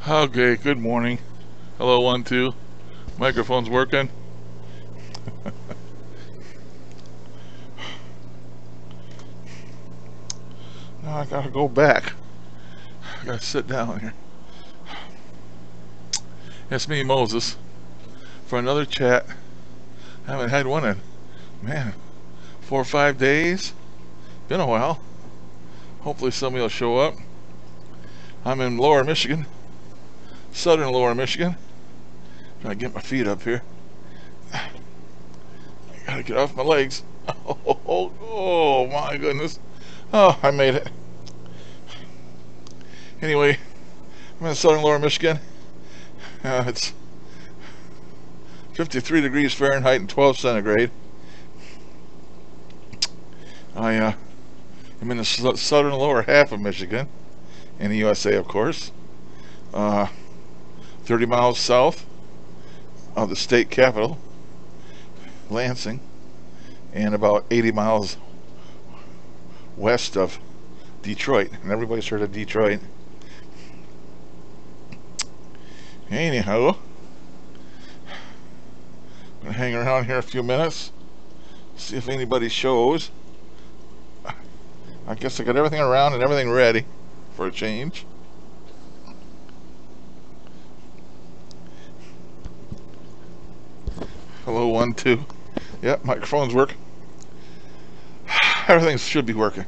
Okay, good morning. Hello, 1, 2. Microphone's working. Now I gotta go back. I gotta sit down here. It's me, Moses, for another chat. I haven't had one in, man, 4 or 5 days. Been a while. Hopefully somebody will show up. I'm in Lower Michigan, southern Lower Michigan. Trying to get my feet up here. I gotta get off my legs. Oh my goodness. Oh, I made it. Anyway, I'm in southern Lower Michigan. It's 53 degrees Fahrenheit and 12 centigrade. I'm in the southern lower half of Michigan, in the USA, of course. 30 miles south of the state capital, Lansing, and about 80 miles west of Detroit. And everybody's heard of Detroit. Anyhow, I'm gonna hang around here a few minutes, see if anybody shows. I guess I got everything around and everything ready for a change. Hello, 1, 2. Yep, microphone's working. Everything should be working.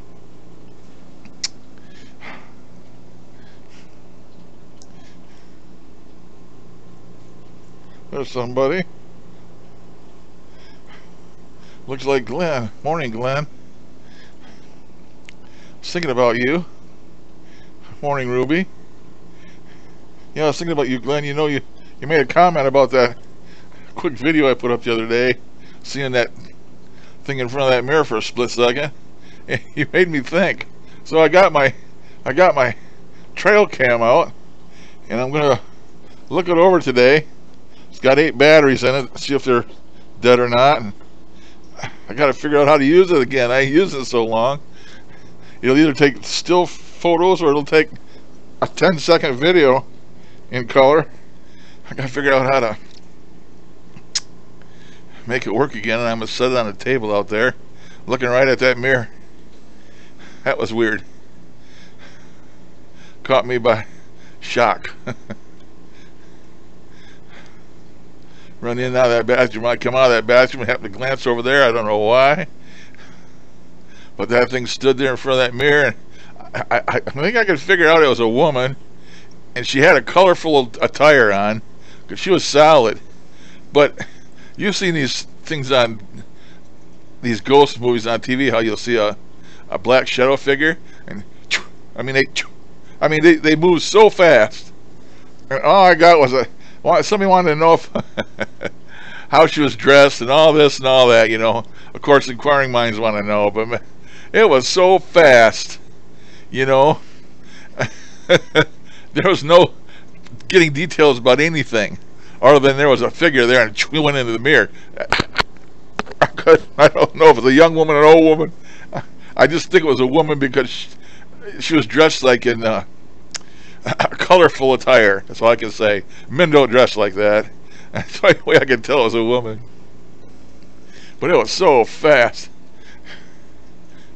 There's somebody. Looks like Glenn. Morning, Glenn. I was thinking about you. Morning, Ruby. Yeah, I was thinking about you, Glenn. You know, you made a comment about that quick video I put up the other day, seeing that thing in front of that mirror for a split second. And you made me think. So I got my trail cam out, and I'm gonna look it over today. It's got 8 batteries in it. See if they're dead or not. And I got to figure out how to use it again. I used it so long. It'll either take still photos or it'll take a 10-second video in color. I got to figure out how to make it work again. And I'm gonna set it on a table out there, looking right at that mirror. That was weird. Caught me by shock. Run in and out of that bathroom. I come out of that bathroom and happen to glance over there. I don't know why, but that thing stood there in front of that mirror, and I think I could figure out it was a woman, and she had a colorful attire on because she was solid. But you've seen these things on these ghost movies on TV, how you'll see a black shadow figure, and they move so fast, and all I got was somebody wanted to know if how she was dressed and all this and all that, you know. Of course, inquiring minds want to know, but man, it was so fast, you know. There was no getting details about anything other than there was a figure there and we went into the mirror. I don't know if it was a young woman or an old woman. I just think it was a woman because she was dressed like in colorful attire. That's all I can say. Men don't dress like that. That's the only way I can tell it was a woman. But it was so fast.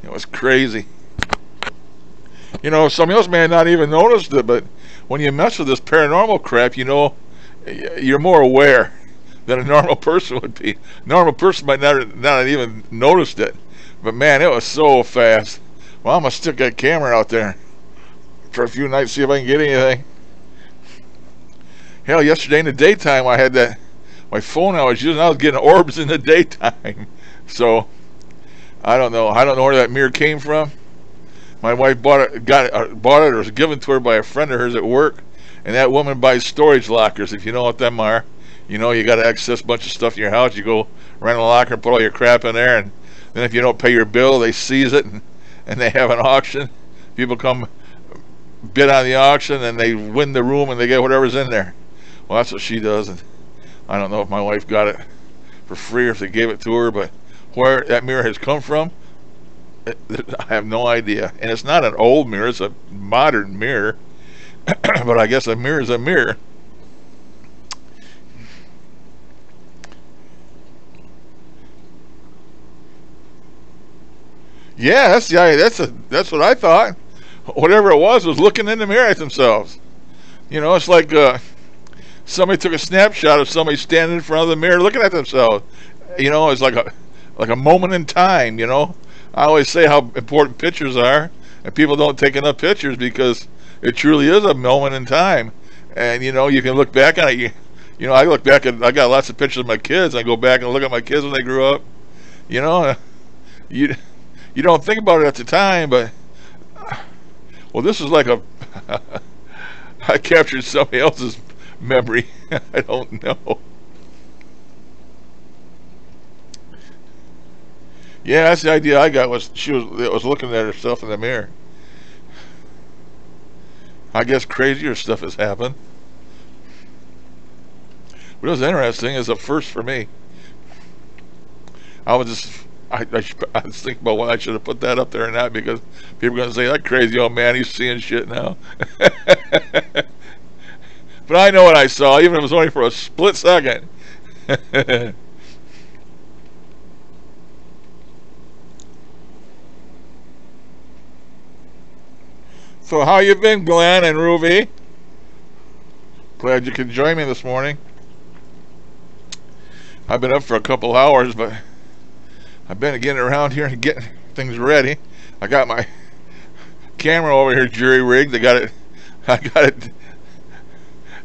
It was crazy. You know, somebody else may have not even noticed it, but when you mess with this paranormal crap, you know, you're more aware than a normal person would be. A normal person might not even noticed it. But man, it was so fast. Well, I'm going to stick that camera out there for a few nights, see if I can get anything. Hell, yesterday in the daytime I had my phone I was using, I was getting orbs in the daytime. So I don't know where that mirror came from. My wife bought it or was given to her by a friend of hers at work. And that woman buys storage lockers, if you know what them are. You know, you got to access a bunch of stuff in your house. You go rent a locker and put all your crap in there, and then if you don't pay your bill, they seize it, and they have an auction. People come bid on the auction, and they win the room, and they get whatever's in there. Well, that's what she does, and I don't know if my wife got it for free or if they gave it to her, but where that mirror has come from, I have no idea. And it's not an old mirror, it's a modern mirror. But I guess a mirror is a mirror. Yeah, that's what I thought. Whatever it was looking in the mirror at themselves. You know, it's like somebody took a snapshot of somebody standing in front of the mirror looking at themselves. You know, it's like a moment in time. You know, I always say how important pictures are, and people don't take enough pictures because it truly is a moment in time. And you know, you can look back on it. You know, I look back at, I got lots of pictures of my kids. I go back and look at my kids when they grew up. You know, you you don't think about it at the time, but well, this is like a I captured somebody else's memory. I don't know. Yeah, that's the idea I got. Was she was looking at herself in the mirror. I guess crazier stuff has happened. What was interesting is a first for me. I was just I was thinking about why I should have put that up there or not, because people are going to say that crazy old man, he's seeing shit now. But I know what I saw, even if it was only for a split second. So how you been, Glenn and Ruby? Glad you could join me this morning. I've been up for a couple hours, but I've been getting around here and getting things ready. I got my camera over here jury rigged. I got it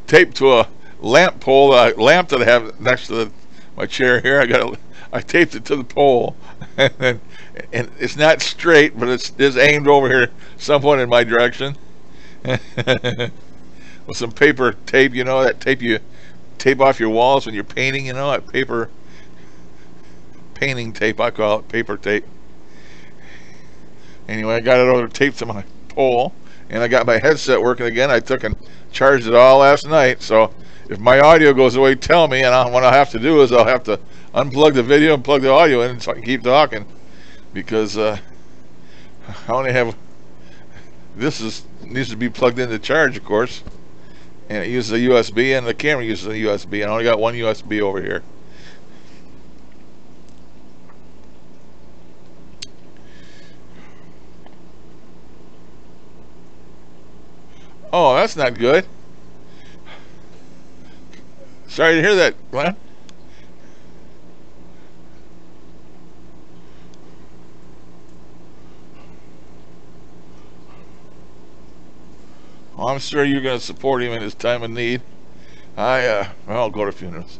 taped to a lamp pole, a lamp that I have next to my chair here. I taped it to the pole, and it's not straight, but it is aimed over here somewhat in my direction. With some paper tape, you know, that tape you tape off your walls when you're painting, you know, that paper painting tape, I call it paper tape. Anyway, I got it over taped to my pole, and I got my headset working again. I took and charged it all last night, so if my audio goes away, tell me, and what I'll have to do is I'll have to unplug the video and plug the audio in so I can keep talking, because I only have, needs to be plugged in to charge, of course, and it uses a USB, and the camera uses a USB, and I only got one USB over here. Oh, that's not good. Sorry to hear that, Glenn. Well, I'm sure you're going to support him in his time of need. I don't go to funerals.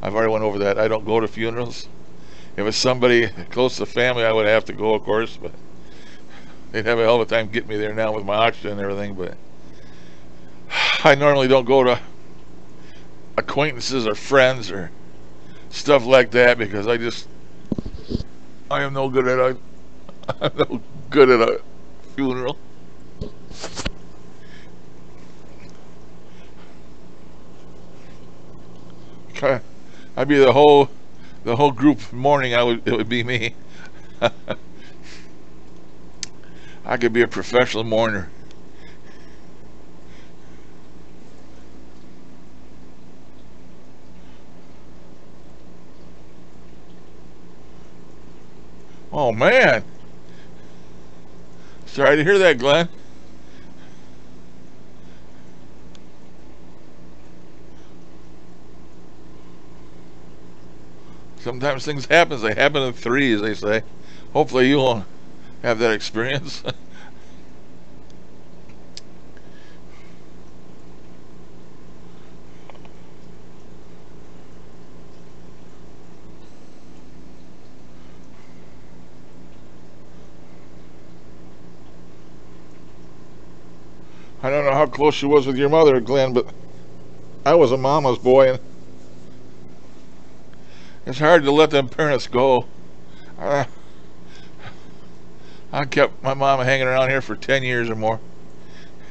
I've already went over that. I don't go to funerals. If it's somebody close to family, I would have to go, of course, but they'd have a hell of a time getting me there now with my oxygen and everything, but I normally don't go to acquaintances or friends or stuff like that, because I am no good at I'm no good at a funeral. Okay. I'd be the whole group mourning. It would be me. I could be a professional mourner. Oh man, sorry to hear that, Glenn. Sometimes things happen. They happen in threes, they say. Hopefully you won't have that experience. I don't know how close she was with your mother, Glenn, but I was a mama's boy, and it's hard to let them parents go. I kept my mama hanging around here for 10 years or more.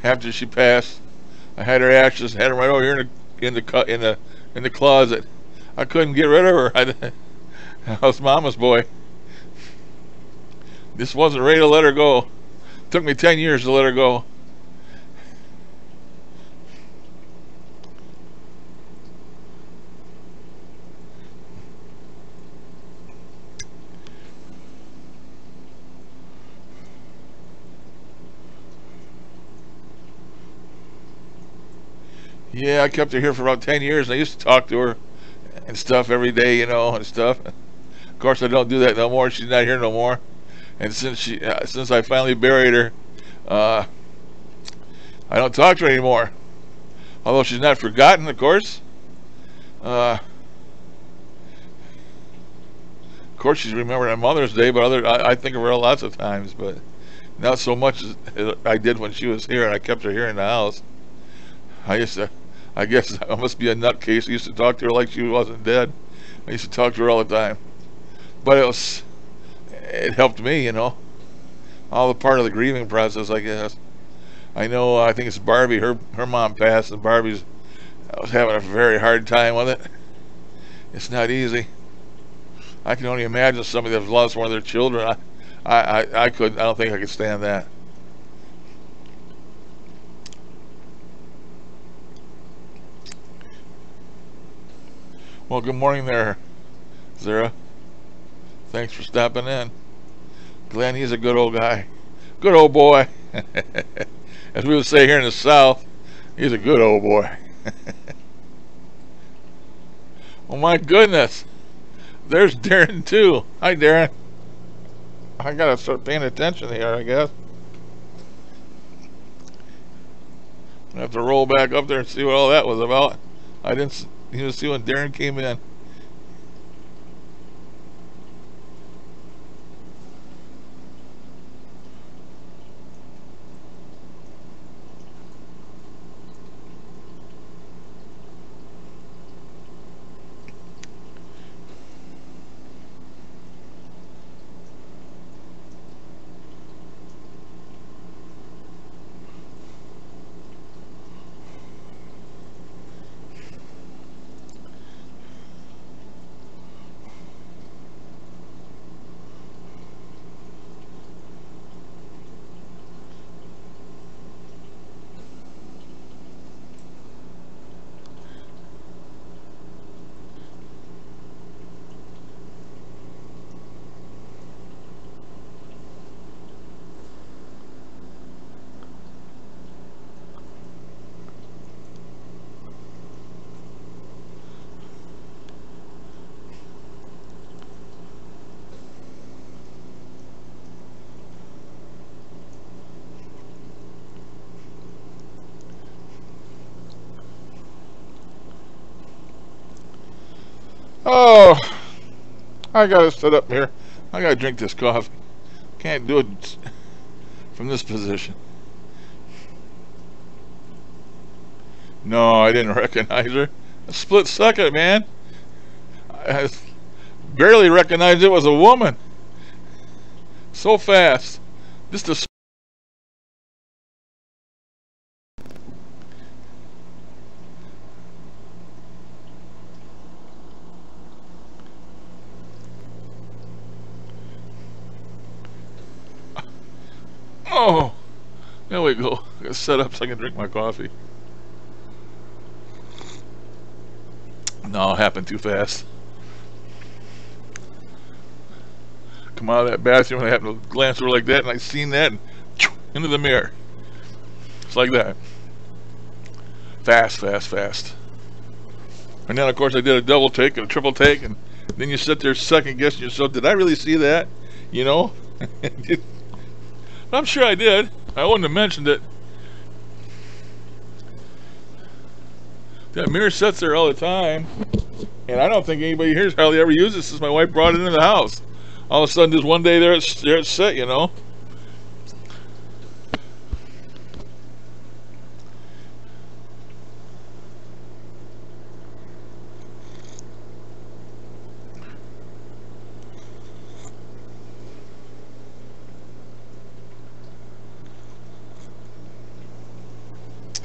After she passed, I had her ashes, had her right over here in the closet. I couldn't get rid of her. I was mama's boy. This wasn't ready to let her go. It took me 10 years to let her go. Yeah, I kept her here for about 10 years. And I used to talk to her and stuff every day, you know, and stuff. Of course, I don't do that no more. She's not here no more. And since I finally buried her, uh, I don't talk to her anymore. Although she's not forgotten, of course. Of course, she's remembered on Mother's Day, but I think of her lots of times, but not so much as I did when she was here, and I kept her here in the house. I guess I must be a nutcase. I used to talk to her like she wasn't dead. I used to talk to her all the time, but it helped me, you know, all the part of the grieving process, I guess. I know, I think it's Barbie. Her mom passed, and I was having a very hard time with it. It's not easy. I can only imagine somebody that's lost one of their children. I couldn't. I don't think I could stand that. Well, good morning there, Zara. Thanks for stopping in. Glenn, he's a good old guy. Good old boy. As we would say here in the South, he's a good old boy. Oh my goodness. There's Darren too. Hi, Darren. I gotta start paying attention here, I guess. I have to roll back up there and see what all that was about. I didn't even see when Darren came in. Oh, I gotta sit up here. I gotta drink this coffee. Can't do it from this position. No, I didn't recognize her. A split second, man. I barely recognized it was a woman. So fast. Just a. Oh, there we go. I gotta set up so I can drink my coffee. No, it happened too fast. Come out of that bathroom and I happened to glance over like that, and I seen that and into the mirror. It's like that. Fast, fast, fast. And then of course I did a double take and a triple take, and then you sit there second guessing yourself, did I really see that? You know? I'm sure I did. I wouldn't have mentioned it. That mirror sits there all the time, and I don't think anybody here hardly ever uses it since my wife brought it into the house. All of a sudden, just one day there it's set, you know.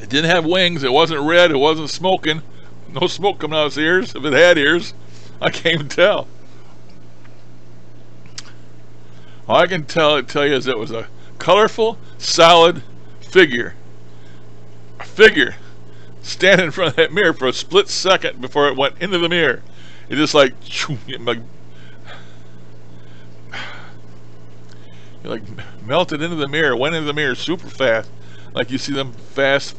It didn't have wings. It wasn't red. It wasn't smoking. No smoke coming out of its ears. If it had ears, I can't even tell. All I can tell you is it was a colorful, solid figure. A figure standing in front of that mirror for a split second before it went into the mirror. It just like melted into the mirror, went into the mirror super fast. Like you see them fast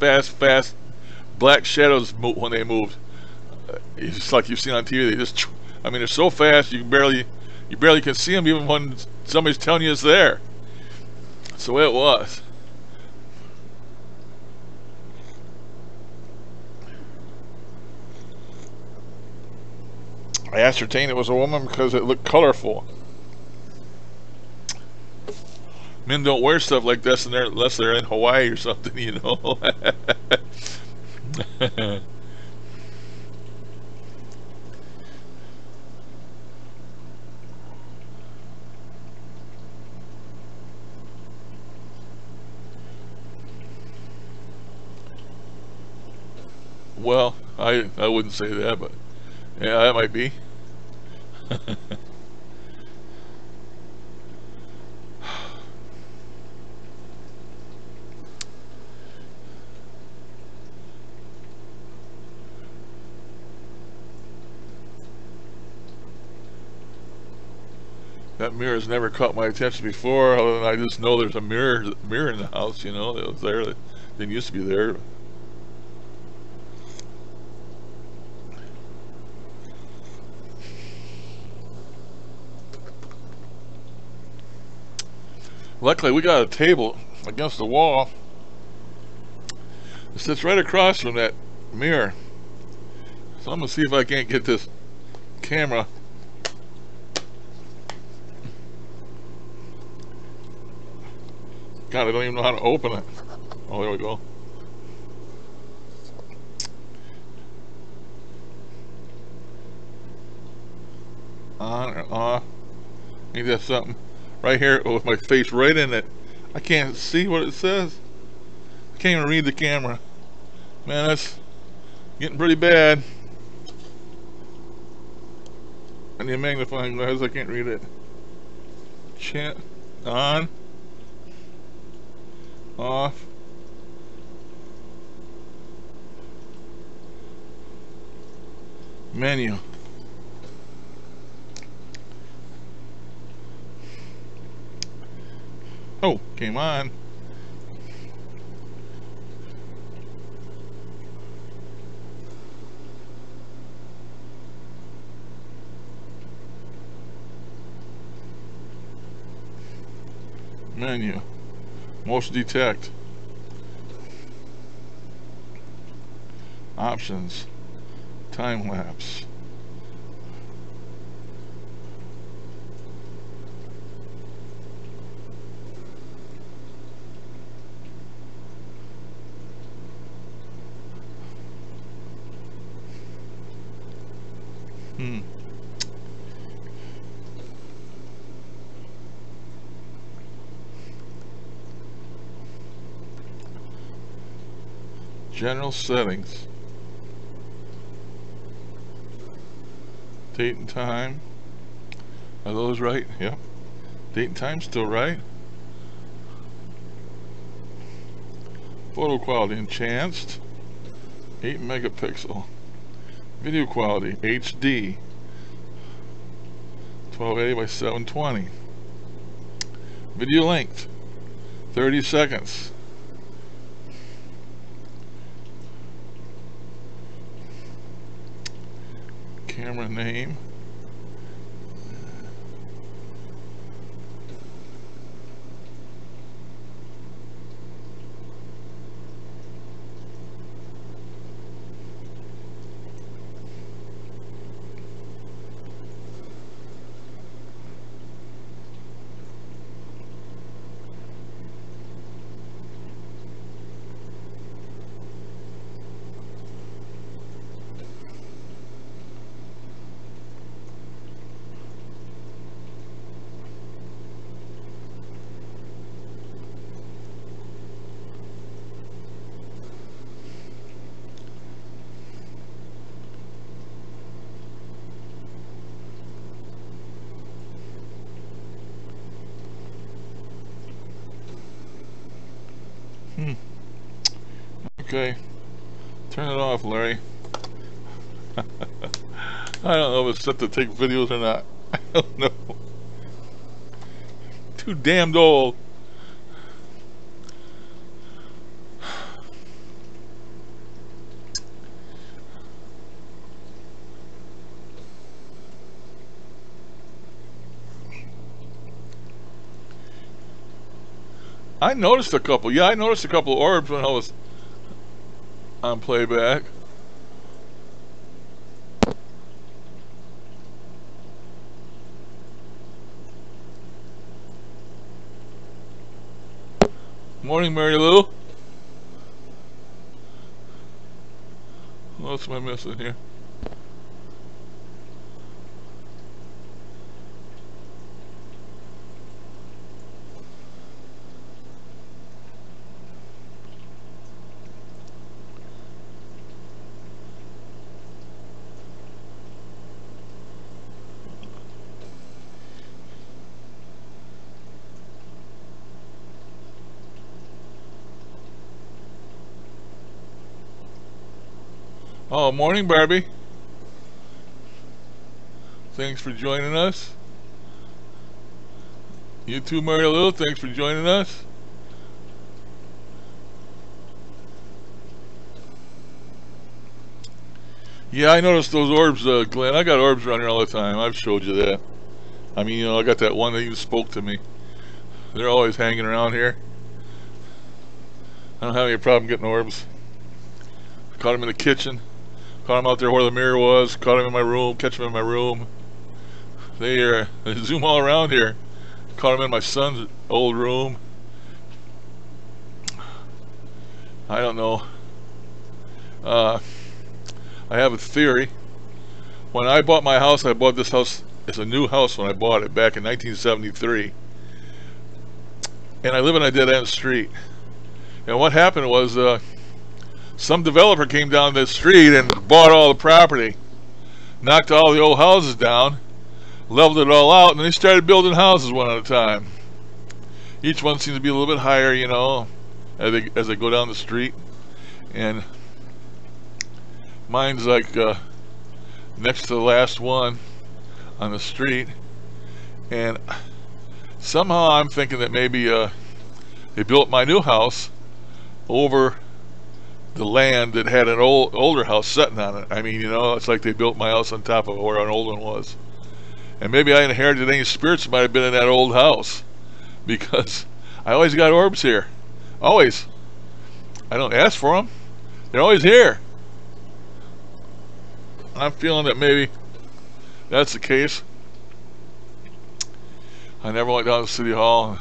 black shadows when they moved. It's just like you've seen on TV. They just, I mean, they're so fast you barely can see them even when somebody's telling you it's there. That's the way it was. I ascertained it was a woman because it looked colorful. Men don't wear stuff like this unless they're in Hawaii or something, you know. Well, I wouldn't say that, but yeah, that might be. That mirror has never caught my attention before, other than I just know there's a mirror in the house, you know. It was there. It didn't used to be there. Luckily, we got a table against the wall. It sits right across from that mirror. So I'm going to see if I can't get this camera. God, I don't even know how to open it. Oh, there we go. On or off. Ain't that something? Right here with my face right in it. I can't see what it says. I can't even read the camera. Man, that's getting pretty bad. I need a magnifying glass. I can't read it. Chat. On. Off. Menu. Oh, came on. Menu. Motion detect. Options. Time lapse. General settings. Date and time. Are those right? Yep. Date and time still right. Photo quality enhanced. 8 megapixel. Video quality HD. 1280 by 720. Video length 30 seconds. Camera name. Okay, turn it off, Larry. I don't know if it's set to take videos or not. I don't know. Too damned old. I noticed a couple. Yeah, I noticed a couple of orbs when I was on playback. Morning, Mary Lou. What else am I missing here? Oh, morning, Barbie. Thanks for joining us. You too, Mary Lou. Thanks for joining us. Yeah, I noticed those orbs, Glenn. I got orbs around here all the time. I've showed you that. I mean, you know, I got that one that even spoke to me. They're always hanging around here. I don't have any problem getting orbs. Caught them in the kitchen. Caught them out there where the mirror was. Caught them in my room. Catch them in my room. They zoom all around here. Caught them in my son's old room. I don't know. I have a theory. When I bought my house, I bought this house. It's a new house when I bought it back in 1973. And I live in a dead-end street. And what happened was some developer came down this street and bought all the property. Knocked all the old houses down. Leveled it all out. And then they started building houses one at a time. Each one seems to be a little bit higher, you know, as they go down the street. And mine's like next to the last one on the street. And somehow I'm thinking that maybe they built my new house over the land that had an older house sitting on it. I mean, you know, it's like they built my house on top of where an old one was. And maybe I inherited any spirits that might have been in that old house, because I always got orbs here. Always. I don't ask for them. They're always here. I'm feeling that maybe that's the case. I never went down to City Hall.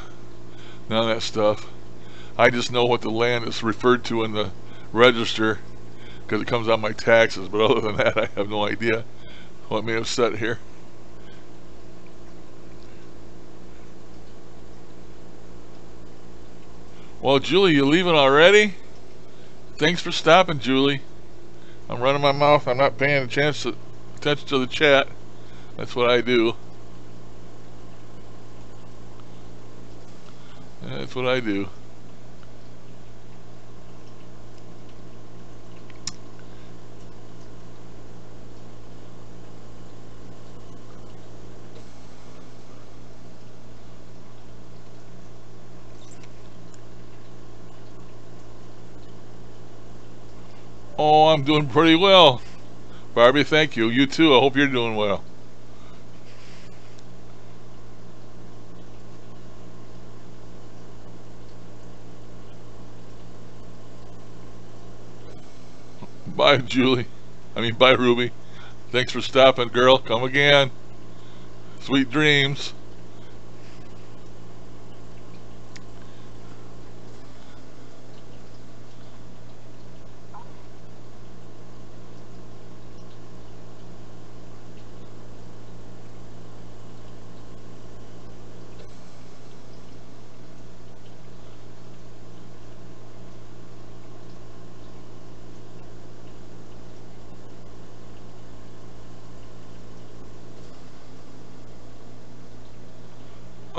None of that stuff. I just know what the land is referred to in the register because it comes on my taxes. But other than that, I have no idea what may have set here. Well, Julie, you leaving already? Thanks for stopping, Julie. I'm running my mouth. I'm not paying attention to the chat. That's what I do. That's what I do. Oh, I'm doing pretty well. Barbie, thank you. You too. I hope you're doing well. Bye, Julie. Bye, Ruby. Thanks for stopping, girl. Come again. Sweet dreams.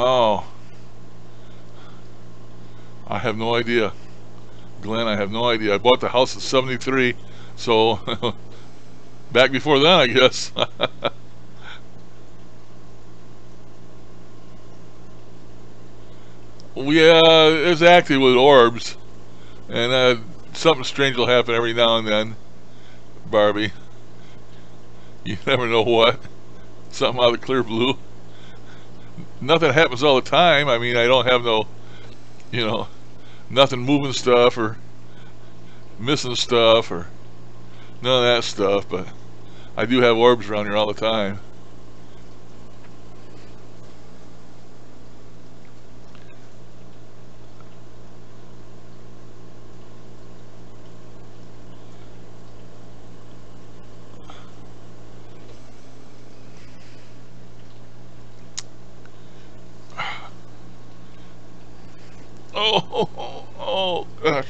Oh, I have no idea, Glenn. I have no idea. I bought the house at 73, so back before then, I guess. It was active with orbs, and something strange will happen every now and then, Barbie. You never know what. Something out of the clear blue. Nothing happens all the time. I don't have no you know, nothing moving stuff or missing stuff or none of that stuff, but I do have orbs around here all the time. Oh, gosh.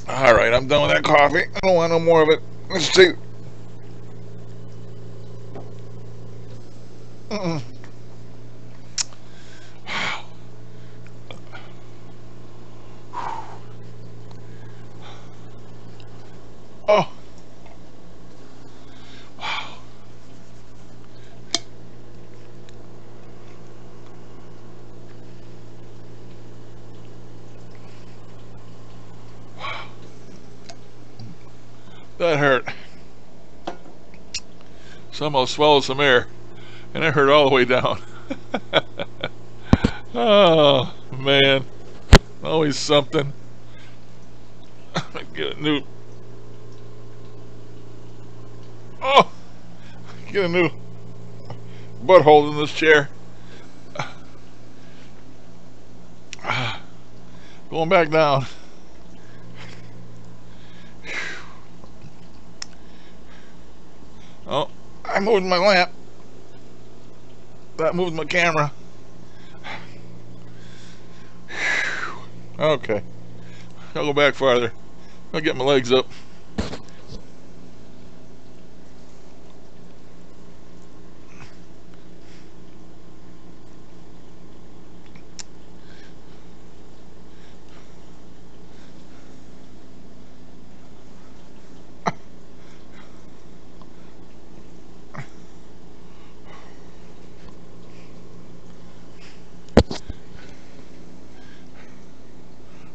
Alright, I'm done with that coffee. I don't want no more of it. Let's see. Oh. Wow. That hurt. Somehow swallowed some air, and it hurt all the way down. Oh, man. Always something. Get a new... Oh! Get a new butthole in this chair. Going back down. Oh, I moved my lamp. That moved my camera. Okay. I'll go back farther. I'll get my legs up.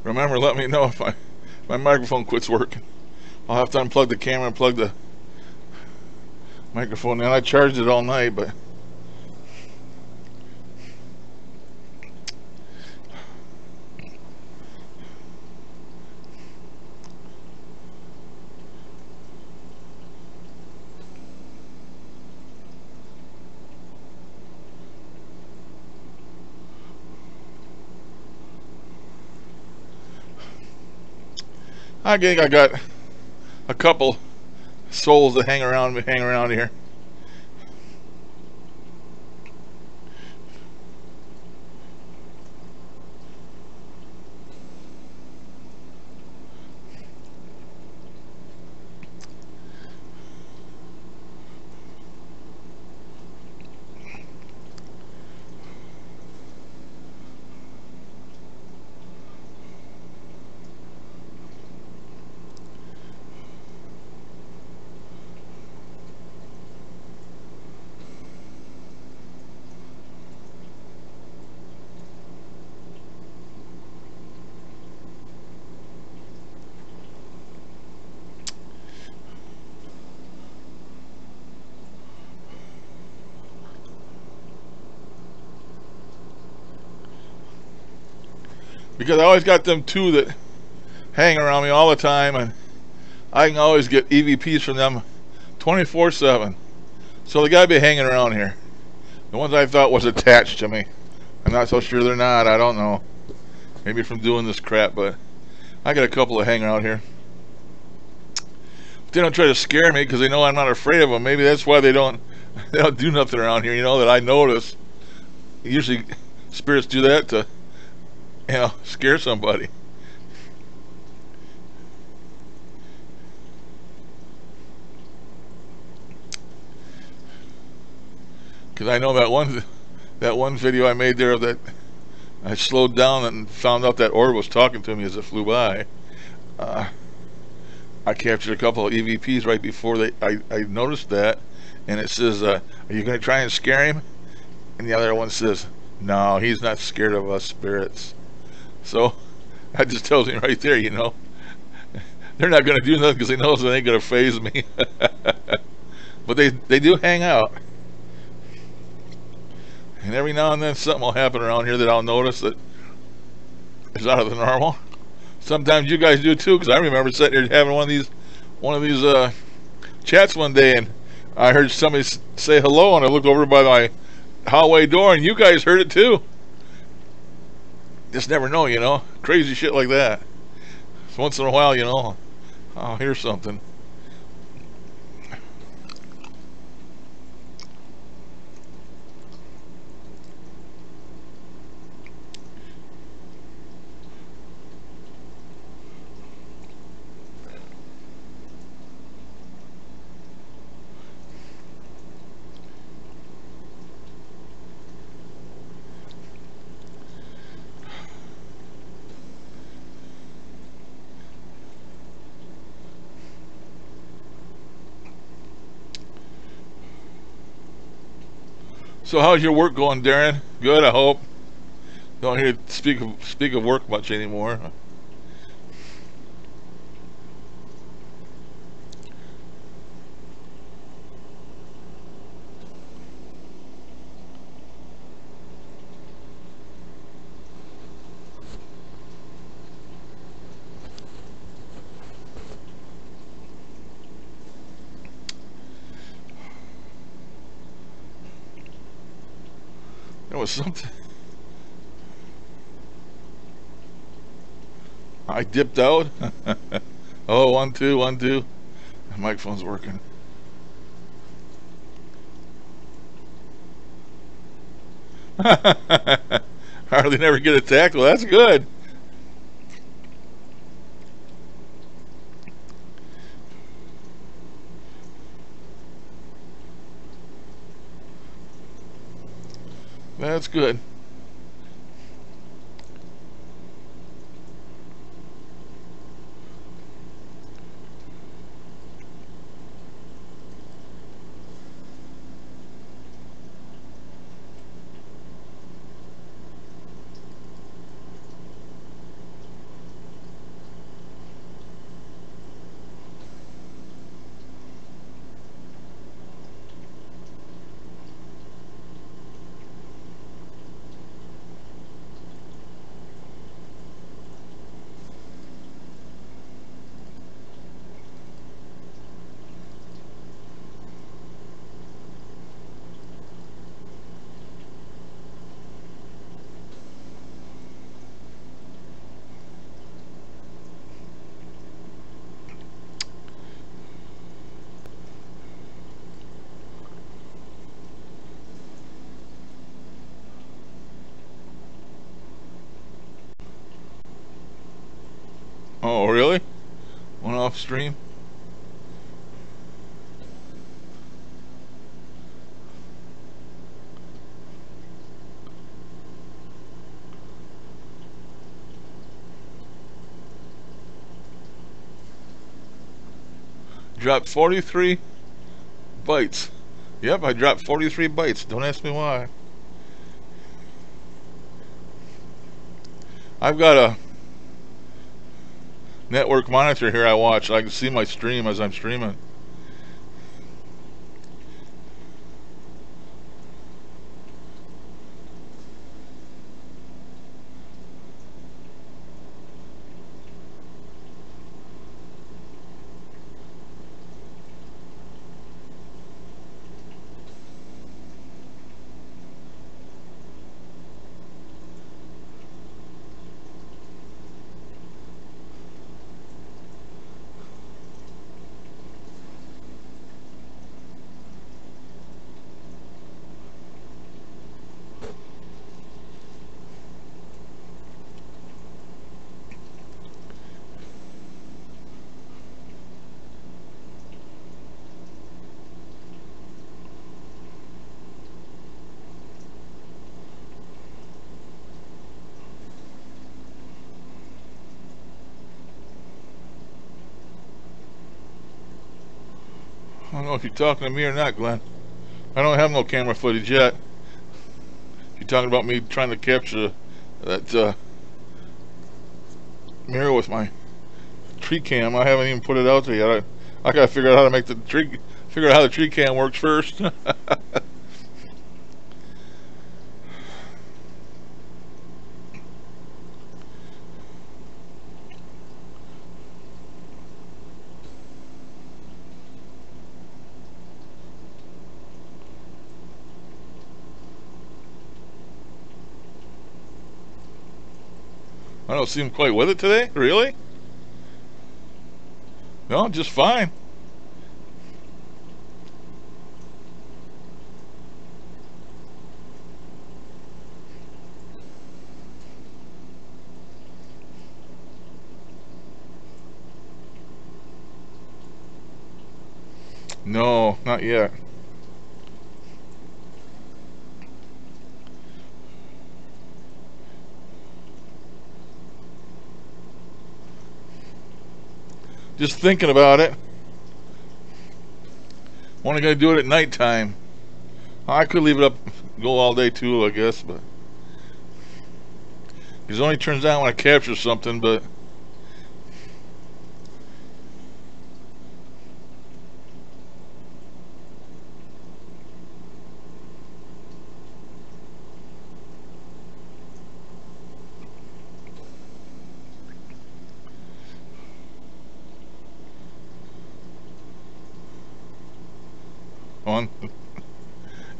Remember, let me know if my microphone quits working. I'll have to unplug the camera and plug the microphone in. I charged it all night, but I think I got a couple souls that hang around here. Because I always got them two that hang around me all the time, and I can always get EVPs from them 24/7. So they gotta be hanging around here. The ones I thought was attached to me, I'm not so sure they're not. I don't know. Maybe from doing this crap, but I got a couple that hang around here. They don't try to scare me because they know I'm not afraid of them. Maybe that's why they don't do nothing around here, you know, that I notice. Usually spirits do that to, you know, scare somebody. Because I know that one video I made there of that, I slowed down and found out that orb was talking to me as it flew by. I captured a couple of EVPs right before I noticed that, and it says, are you going to try and scare him? And the other one says, no, he's not scared of us spirits. So that just tells me right there, you know, they're not going to do nothing because they know they ain't going to phase me. but they do hang out. And every now and then something will happen around here that I'll notice that is out of the normal. Sometimes you guys do too, because I remember sitting here having one of these chats one day, and I heard somebody say hello, and I looked over by my hallway door, and you guys heard it too. Just never know, you know. Crazy shit like that. So once in a while, you know, I'll hear something. So how's your work going, Darren? Good, I hope. Don't hear you speak of work much anymore. There was something. I dipped out. Oh, 1 2 1 2. My microphone's working. Hardly never get attacked. Well, that's good. That's good. Oh, really? Went off stream? Dropped 43 bytes. Yep, I dropped 43 bytes. Don't ask me why. I've got a network monitor here I watch. I can see my stream as I'm streaming. I don't know if you're talking to me or not, Glenn. I don't have no camera footage yet. You're talking about me trying to capture that mirror with my tree cam. I haven't even put it out there yet. I gotta figure out how to make the Figure out how the tree cam works first. I don't seem quite with it today. Really? No, just fine. No, not yet. Just thinking about it. Only gonna do it at nighttime. I could leave it up, go all day too, I guess, but it only turns on when I capture something. But on.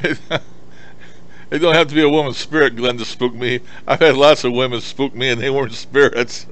It don't have to be a woman's spirit, Glenn, to spook me. I've had lots of women spook me, and they weren't spirits.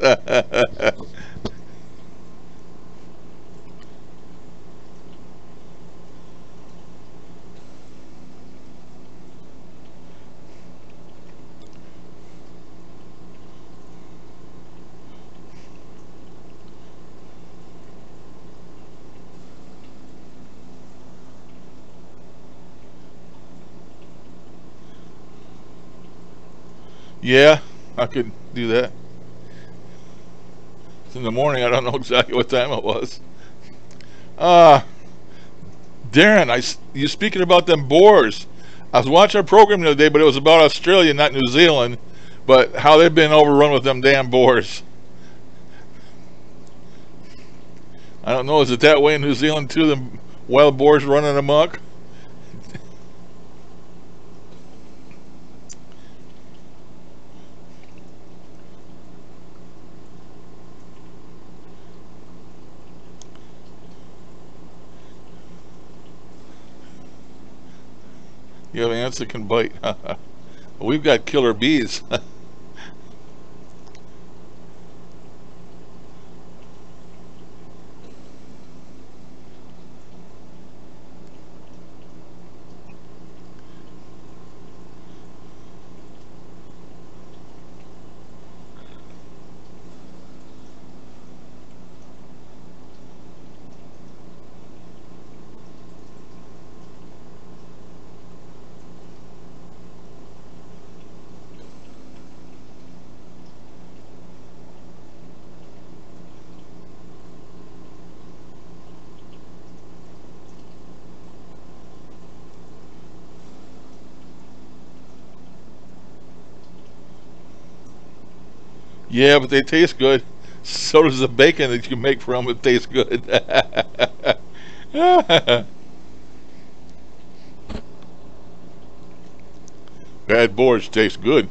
Yeah, I could do that. It's in the morning. I don't know exactly what time it was. Uh, Darren, you speaking about them boars. I was watching a program the other day, but it was about Australia, not New Zealand, but how they've been overrun with them damn boars. I don't know, is it that way in New Zealand too, the wild boars running amok? You have ants that can bite. We've got killer bees. Yeah, but they taste good. So does the bacon that you make from them. It tastes good. Bad boars taste good.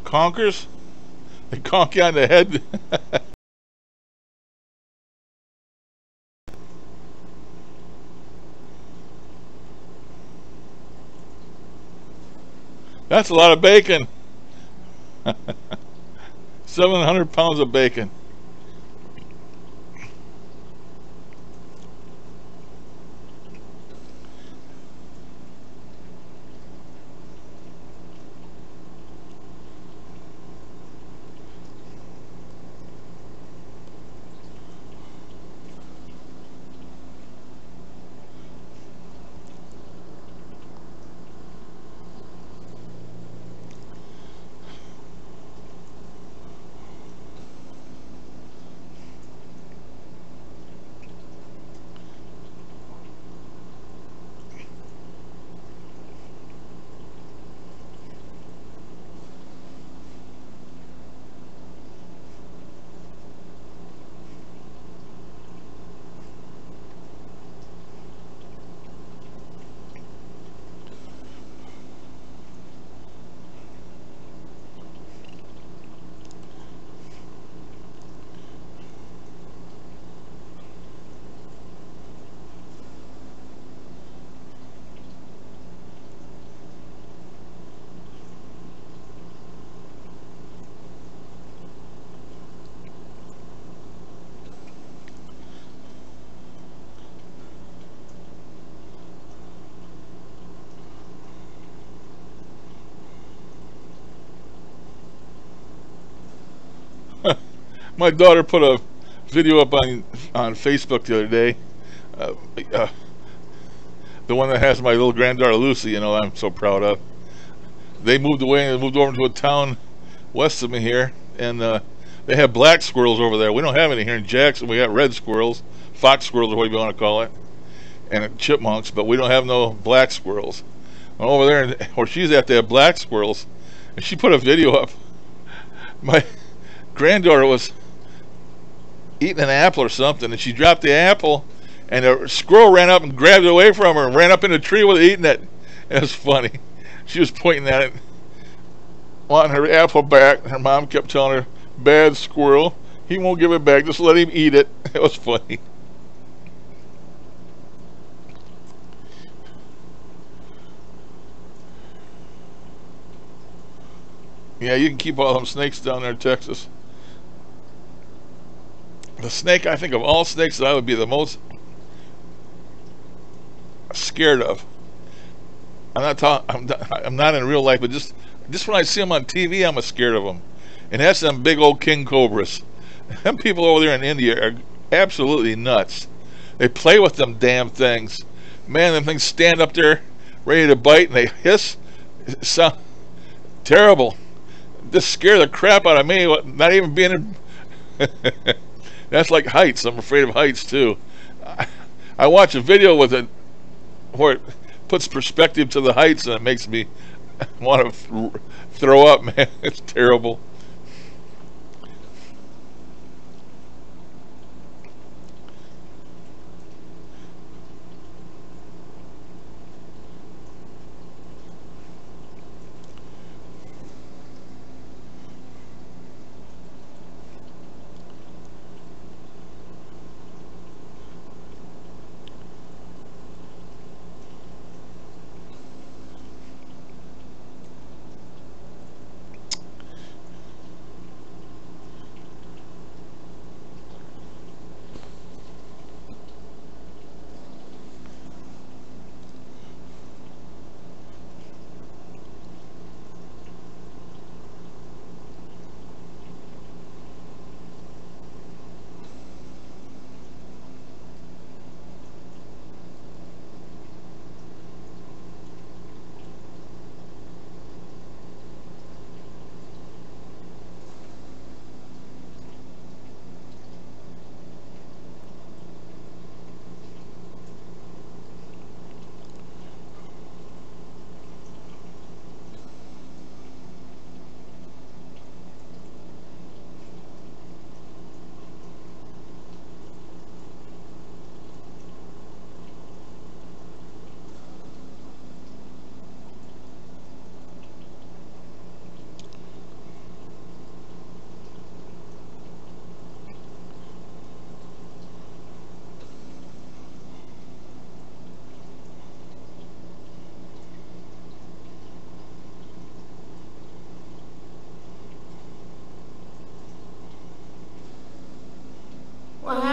Conkers? They conk you on the head. That's a lot of bacon. 700 pounds of bacon. My daughter put a video up on Facebook the other day. Uh, uh, the one that has my little granddaughter Lucy, you know, I'm so proud of. They moved away and moved over to a town west of me here, and they have black squirrels over there. We don't have any here in Jackson. We got red squirrels, fox squirrels, or whatever you want to call it, and chipmunks, but we don't have no black squirrels. Well, over there, where she's at, they have black squirrels, and she put a video up. My granddaughter was eating an apple or something, and she dropped the apple, and a squirrel ran up and grabbed it away from her and ran up in the tree with it, eating it. It was funny. She was pointing at it, wanting her apple back. Her mom kept telling her, "Bad squirrel. He won't give it back. Just let him eat it." It was funny. Yeah, you can keep all them snakes down there in Texas. The snake, I think of all snakes, that I would be the most scared of. I'm not in real life, but just when I see them on TV, I'm scared of them. And that's them big old king cobras. Them people over there in India are absolutely nuts. They play with them damn things. Man, them things stand up there ready to bite, and they hiss. It sounds terrible. Just scare the crap out of me. Not even being in. That's like heights. I'm afraid of heights too. I watch a video with it where it puts perspective to the heights, and it makes me want to throw up, man. It's terrible.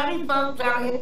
howdy folks out here.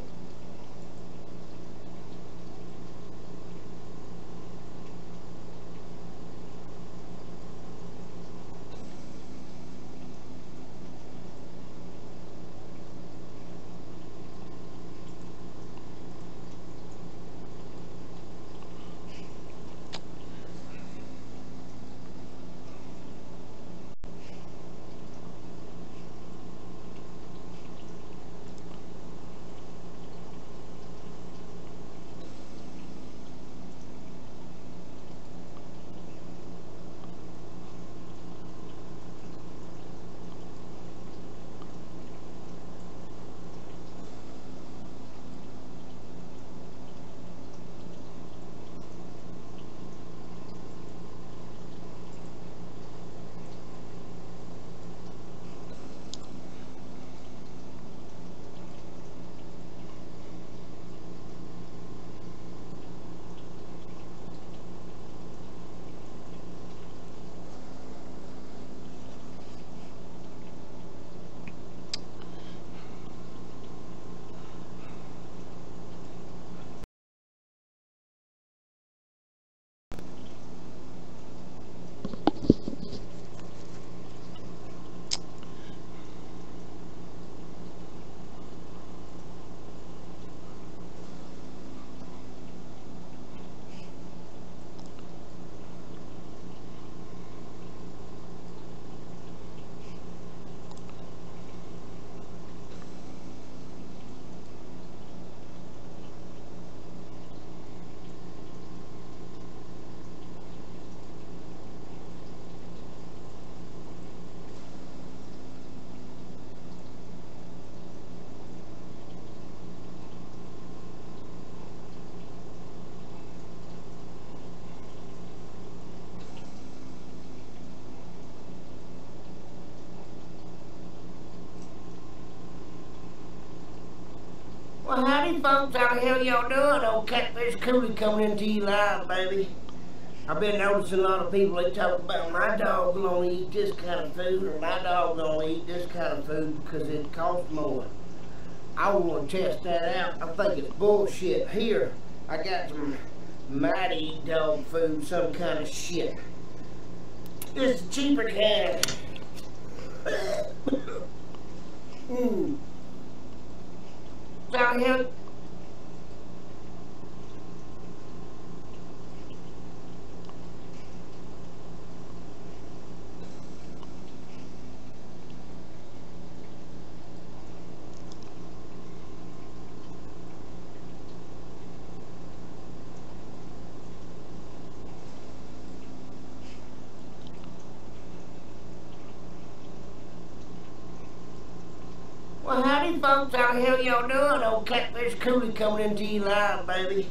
Well, howdy folks, how the hell y'all doing? Old Catfish Cooley coming into you live, baby. I've been noticing a lot of people, they talk about my dog will only eat this kind of food, or my dog will only eat this kind of food because it costs more. I want to test that out. I think it's bullshit. Here, I got some mighty eat dog food, some kind of shit. It's a cheaper kind. Down here. Well, howdy folks, how the hell y'all doing? Old Catfish Cooley coming into you live, baby.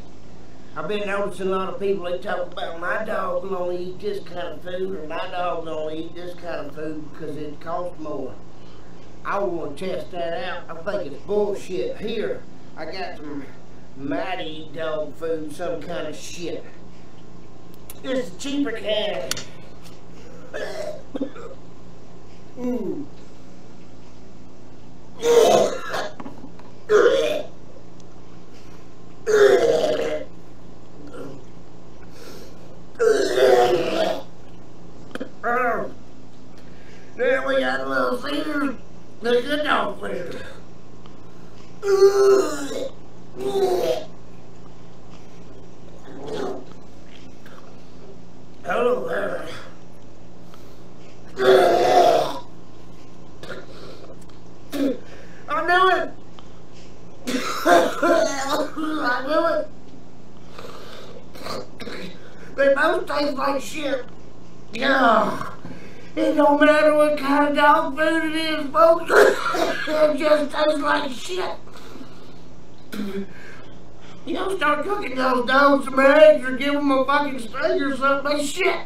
I've been noticing a lot of people, they talk about my dog will only eat this kind of food, or my dog will only eat this kind of food because it costs more. I want to test that out. I think it's bullshit. Here, I got some mighty eat dog food, some kind of shit. It's a cheaper kind. There we got a little feeder. The good dog feeder. Hello there. I knew it! I knew it! They both taste like shit. Yeah. It don't matter what kind of dog food it is, folks. It just tastes like shit. You don't start cooking those dogs some eggs or give them a fucking steak or something. They shit.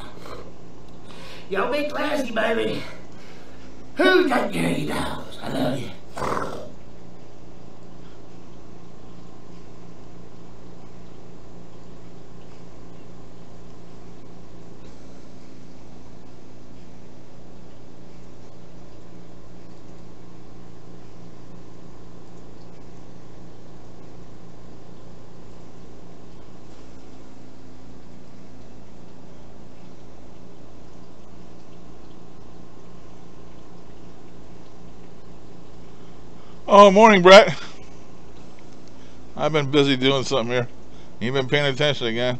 Y'all be classy, baby. Who take care of you dogs? I love you. Oh, morning, Brett. I've been busy doing something here. You've been paying attention again.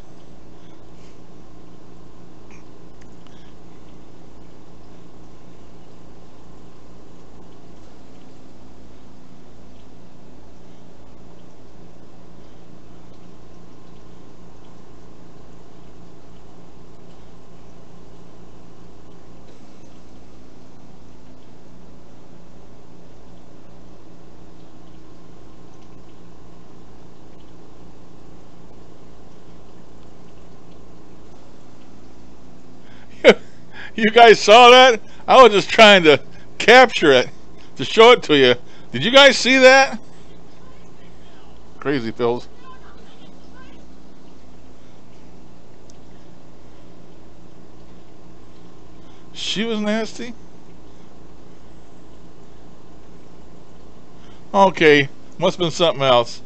You guys saw that? I was just trying to capture it to show it to you. Did you guys see that? Crazy pills. She was nasty? Okay, must have been something else.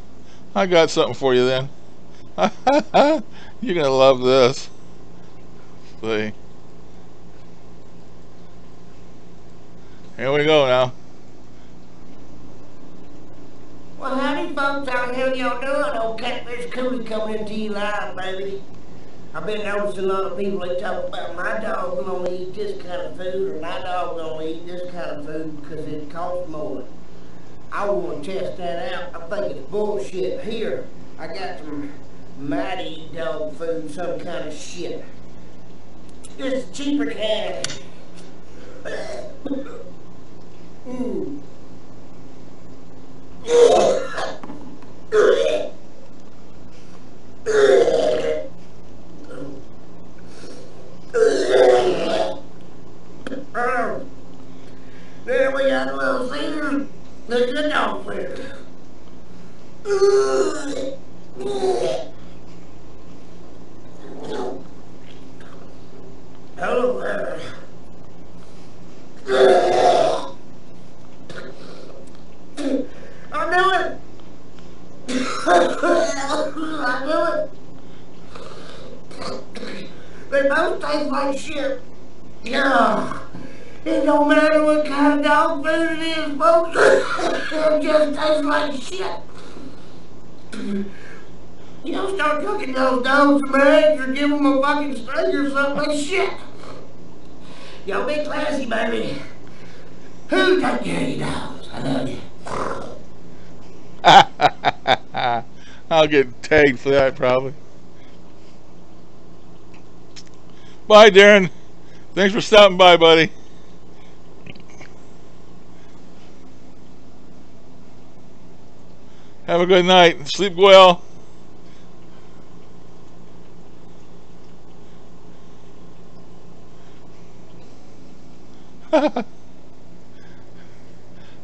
I got something for you then. You're gonna love this. See. Here we go now. Well, howdy, folks. How the hell y'all doing? Old Catfish Cooley coming into you live, baby. I've been noticing a lot of people, they talk about my dog will only eat this kind of food, or my dog will only eat this kind of food because it costs more. I want to test that out. I think it's bullshit. Here, I got some mighty dog food, some kind of shit. This is cheaper than that. Mm. There we got a little Caesar. Look at the dog food. Hello there. I knew it. I knew it. They both taste like shit. Yeah. It don't matter what kind of dog food it is, folks. It just tastes like shit. You don't start cooking those dogs some eggs or give them a fucking steak or something like shit. Y'all be classy, baby. Who take care of your dogs? I love you. I'll get tagged for that probably. Bye, Darren. Thanks for stopping by, buddy. Have a good night. Sleep well.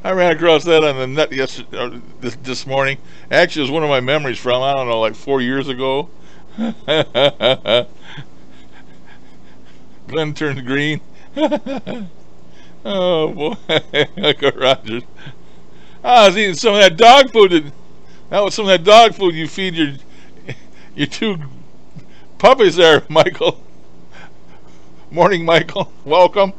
I ran across that on the net yesterday, this morning. Actually, it was one of my memories from, I don't know, like 4 years ago. Glenn turned green. Oh boy, Uncle Rogers. I was eating some of that dog food. That was some of that dog food you feed your two puppies there, Michael. Morning, Michael. Welcome.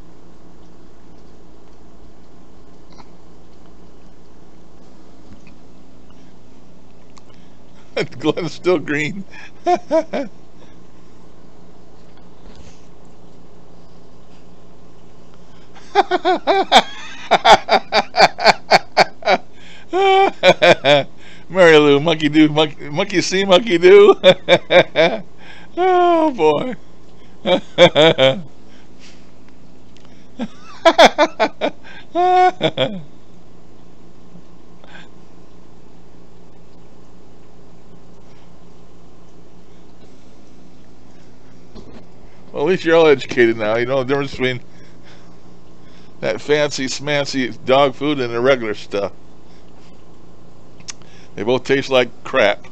Glenn's still green. Mary Lou, monkey do, monkey see, monkey do. Oh boy. Well, at least you're all educated now. You know the difference between that fancy smancy dog food and the regular stuff. They both taste like crap.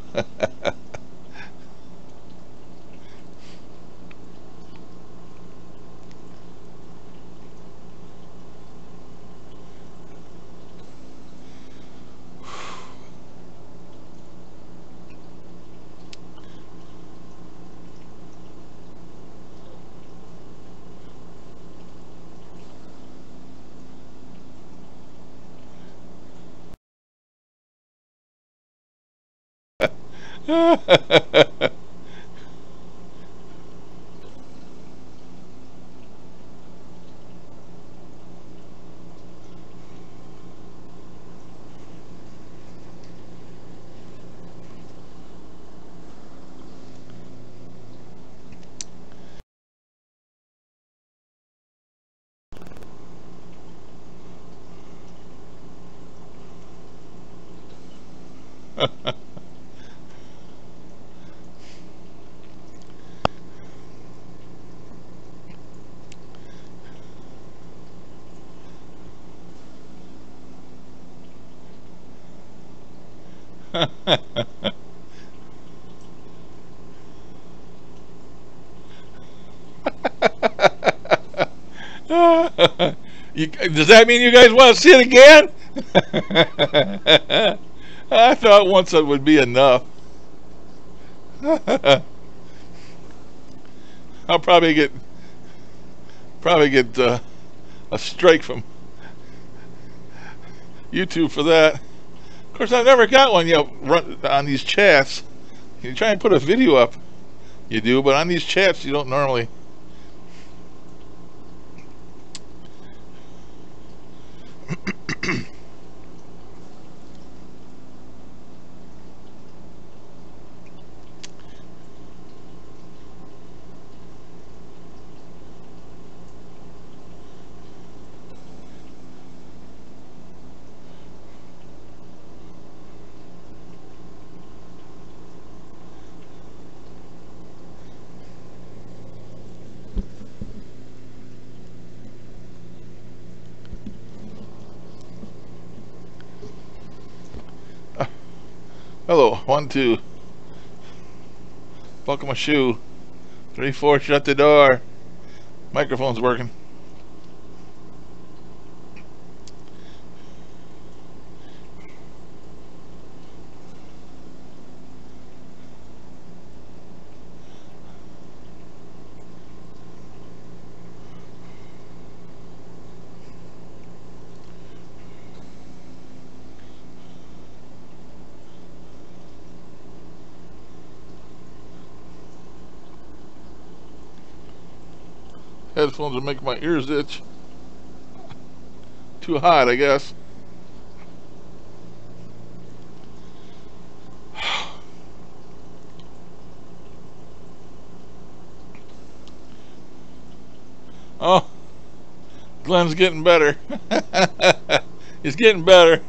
Does that mean you guys want to see it again? I thought once it would be enough. I'll probably get a strike from YouTube for that. Of course, I've never got one yet on these chats. You try and put a video up, you do, but on these chats you don't normally. Hello, 1, 2. Buckle my shoe. 3, 4, shut the door. Microphone's working. Headphones are making my ears itch. Too hot, I guess. Oh, Glenn's getting better. He's getting better.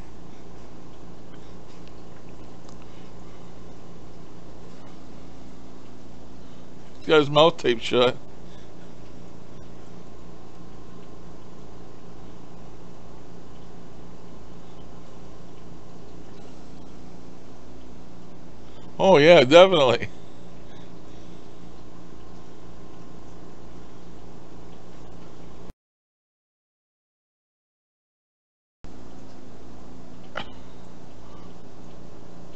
He's got his mouth taped shut. Oh yeah, definitely.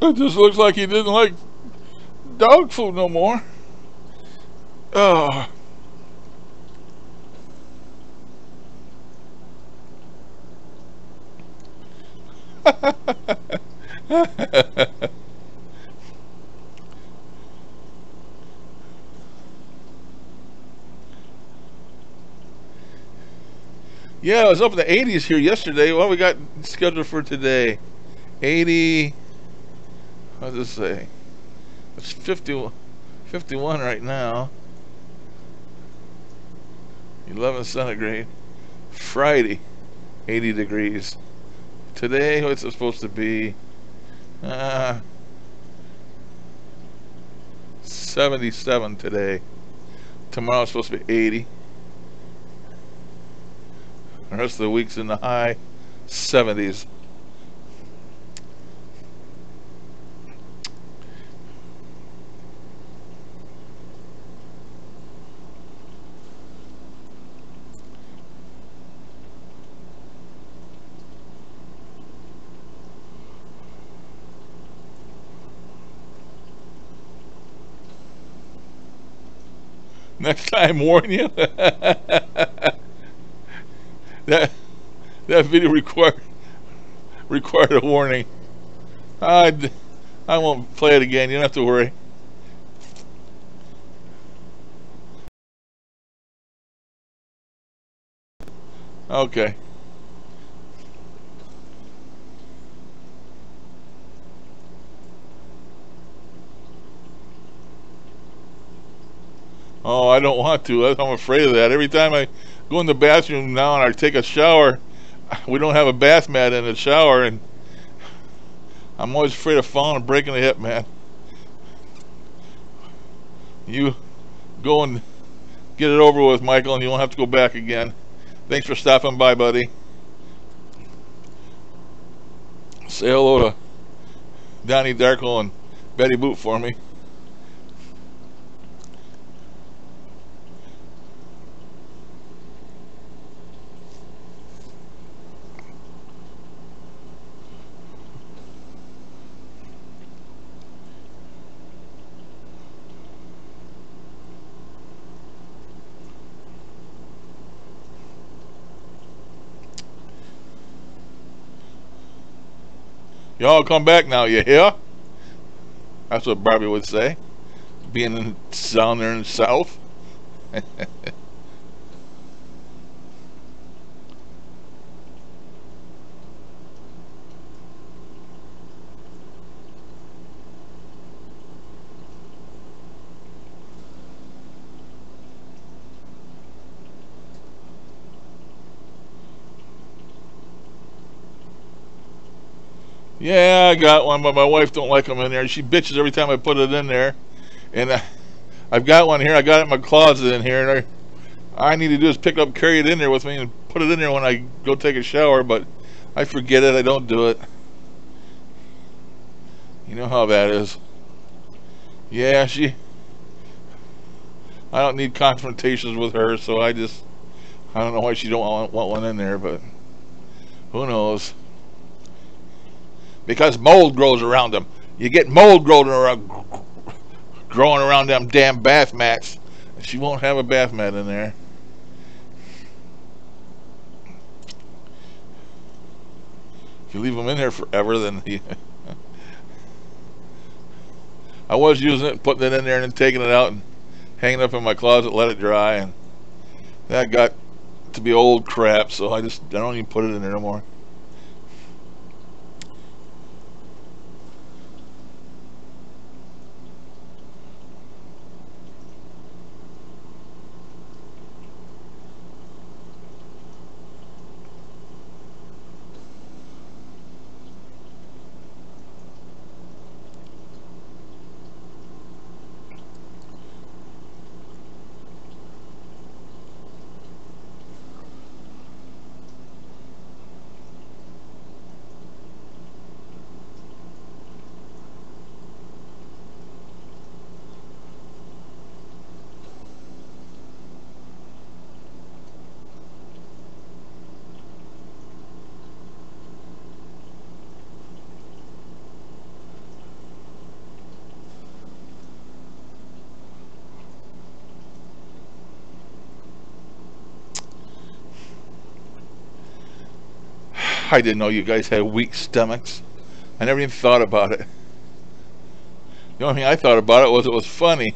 It just looks like he didn't like dog food no more. Oh. Yeah, it was up in the 80s here yesterday. What we got scheduled for today? 80. What does it say? It's 51 right now. 11 centigrade. Friday, 80 degrees. Today, what's it supposed to be? 77 today. Tomorrow it's supposed to be 80. The rest of the week's in the high 70s. Next time, warn you. that video required a warning. I won't play it again. You don't have to worry. Okay. Oh, I don't want to. I'm afraid of that. Every time I go in the bathroom now and I take a shower, we don't have a bath mat in the shower, and I'm always afraid of falling and breaking a hip, man. You go and get it over with, Michael, and you won't have to go back again. Thanks for stopping by, buddy. Say hello to Donnie Darko and Betty Boot for me. Y'all come back now, you hear? That's what Barbie would say, being down there in the South. Yeah, I got one, but my wife don't like them in there. She bitches every time I put it in there. And I've got one here. I got it in my closet in here, and I need to do is pick up, carry it in there with me, and put it in there when I go take a shower. But I forget it. I don't do it. You know how that is. Yeah, I don't need confrontations with her, so I don't know why she don't want one in there, but who knows? Because mold grows around them. You get mold growing around them damn bath mats. She won't have a bath mat in there. If you leave them in there forever, then I was using it, putting it in there, and then taking it out and hanging it up in my closet, let it dry, and that got to be old crap. So I don't even put it in there no more. I didn't know you guys had weak stomachs. I never even thought about it. The only thing I thought about it was funny.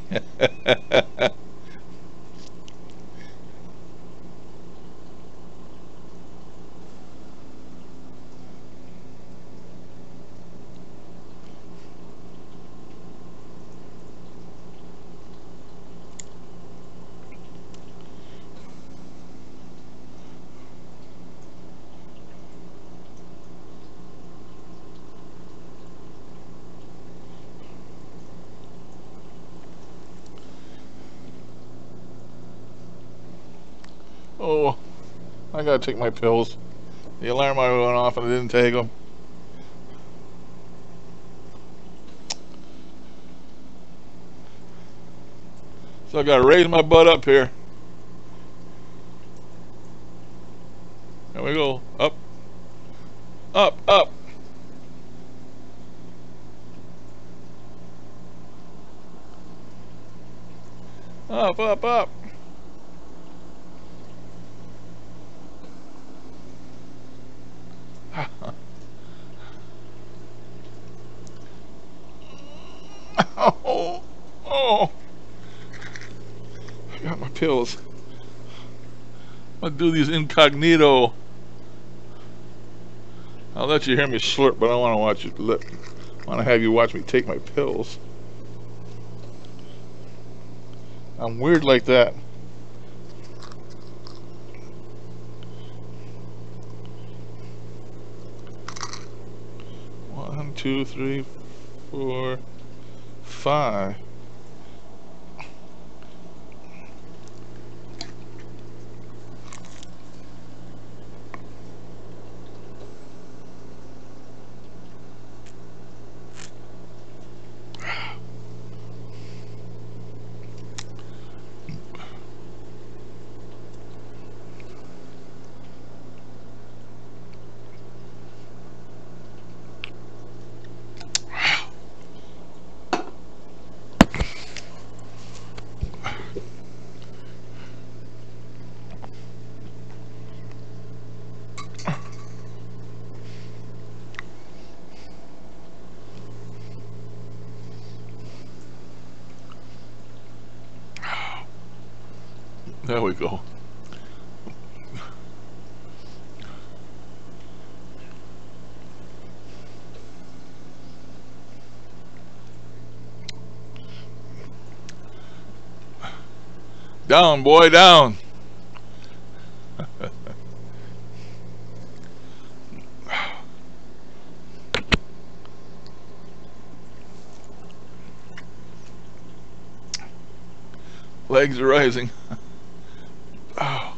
Oh, I gotta take my pills. The alarm I went off and I didn't take them. So I gotta raise my butt up here. There we go. Up. Up, up. Up, up, up. pills. I'm gonna do these incognito. I'll let you hear me slurp, but I want to watch you. I want to have you watch me take my pills. I'm weird like that. One, two, three, 4, 5. There we go. Down, boy, down. Legs are rising. Oh,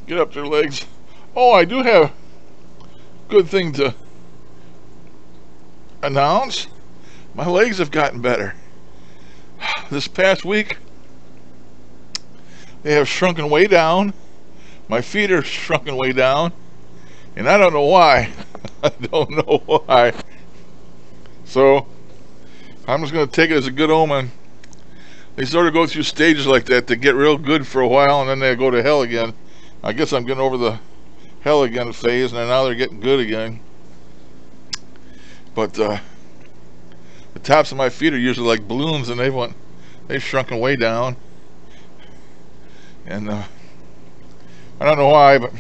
get up there, legs. Oh, I do have a good thing to announce. My legs have gotten better. This past week, they have shrunken way down. My feet are shrunken way down. And I don't know why. I don't know why. So, I'm just going to take it as a good omen. They sort of go through stages like that. They get real good for a while and then they go to hell again. I guess I'm getting over the hell again phase, and now they're getting good again. But the tops of my feet are usually like balloons, and they've shrunken way down. And I don't know why, but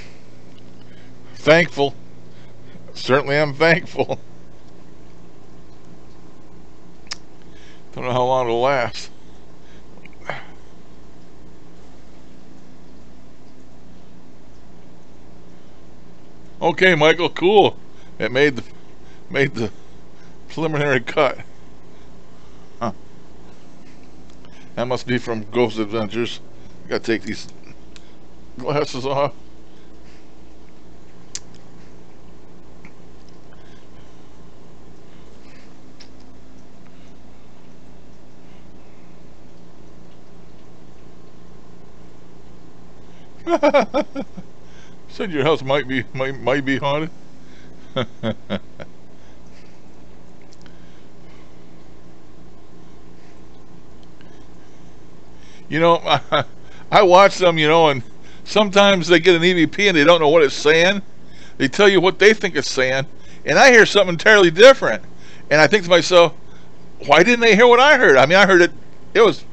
thankful. Certainly am thankful. Don't know how long it'll last. Okay, Michael, cool. It made the preliminary cut. Huh. That must be from Ghost Adventures. I gotta take these glasses off. Said your house might be haunted. You know, I watch them, and sometimes they get an EVP and they don't know what it's saying. They tell you what they think it's saying, and I hear something entirely different. And I think to myself, why didn't they hear what I heard? I mean, I heard it was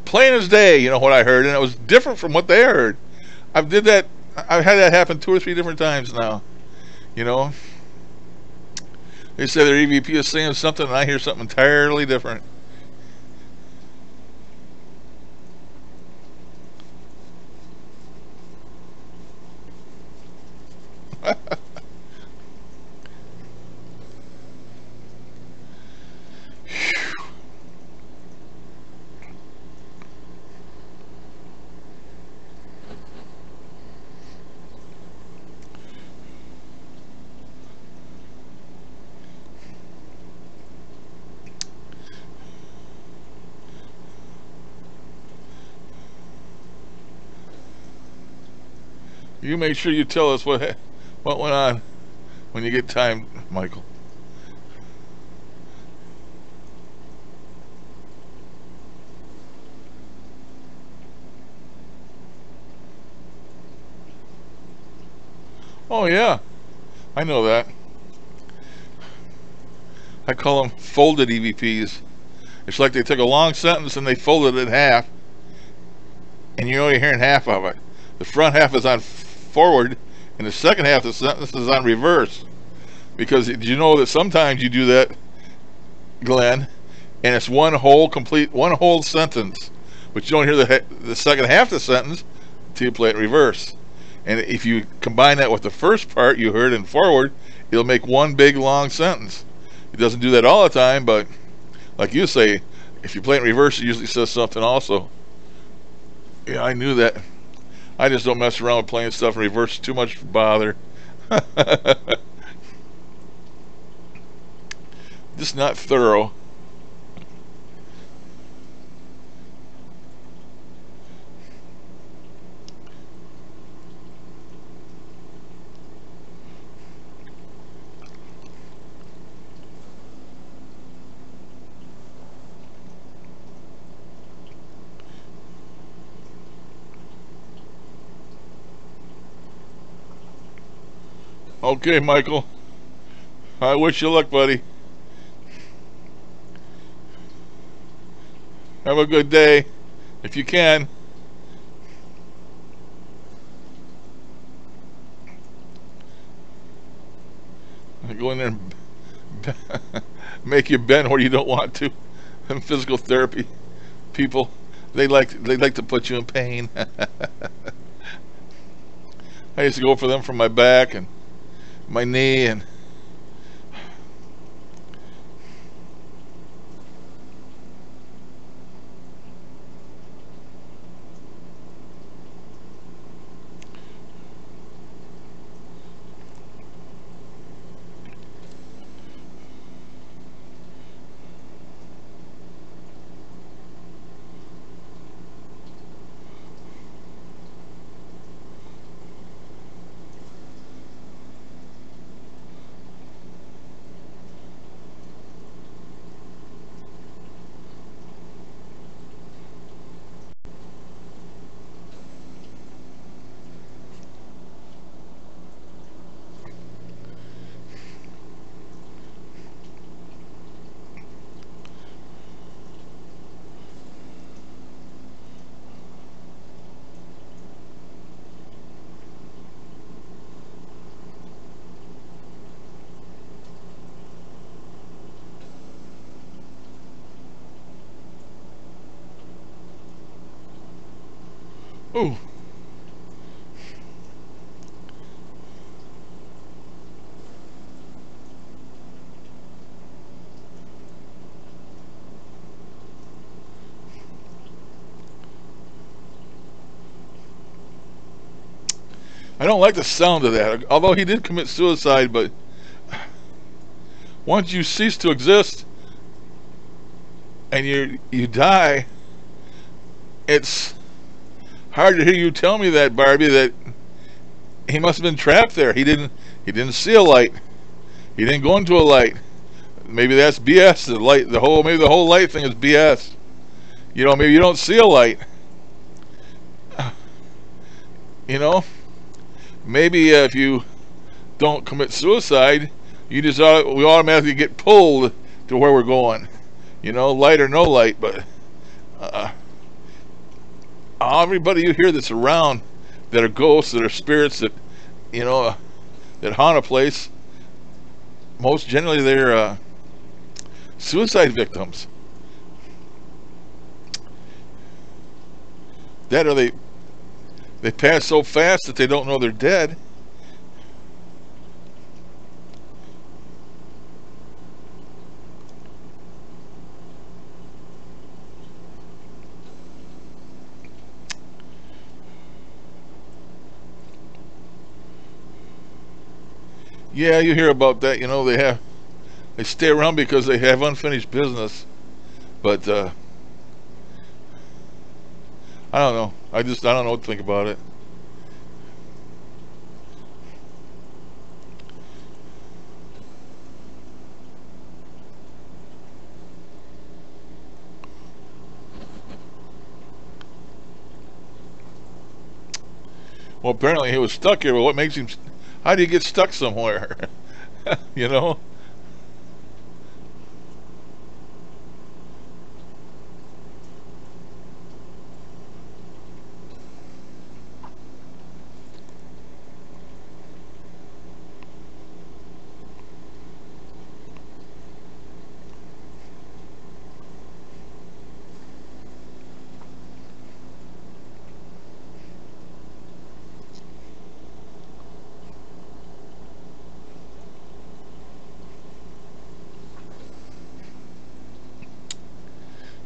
plain as day, what I heard, and it was different from what they heard. I've had that happen 2 or 3 different times now. They say their EVP is saying something and I hear something entirely different. You make sure you tell us what went on when you get time, Michael. Oh yeah, I know that. I call them folded EVPs. It's like they took a long sentence and they folded it in half. and you're only hearing half of it. The front half is on forward, and the second half of the sentence is on reverse. Because did you know that sometimes you do that, Glenn, and it's one whole sentence, but you don't hear the second half of the sentence until you play it in reverse. And if you combine that with the first part you heard in forward, it'll make one big long sentence. It doesn't do that all the time, but like you say, if you play it in reverse, it usually says something also. Yeah, I knew that. I just don't mess around with playing stuff in reverse. Too much bother. Just not thorough. Okay, Michael. I wish you luck, buddy. Have a good day, if you can. Go in there and make you bend where you don't want to. And physical therapy people, they like to put you in pain. I used to go for them from my back and my knee and ooh. I don't like the sound of that. Although he did commit suicide, but once you cease to exist and you die, it's hard to hear you tell me that, Barbie, that he must have been trapped there. He didn't see a light. He didn't go into a light. Maybe that's BS. Maybe the whole light thing is BS. You know, maybe you don't see a light. You know, maybe if you don't commit suicide, we automatically get pulled to where we're going. You know, light or no light, but everybody you hear that's around that are ghosts, that are spirits, that you know that haunt a place, most generally they're suicide victims. That or they pass so fast that they don't know they're dead. Yeah, you hear about that. You know, they stay around because they have unfinished business. But I don't know. I don't know what to think about it. Well, apparently he was stuck here, but what makes him... How do you get stuck somewhere? You know?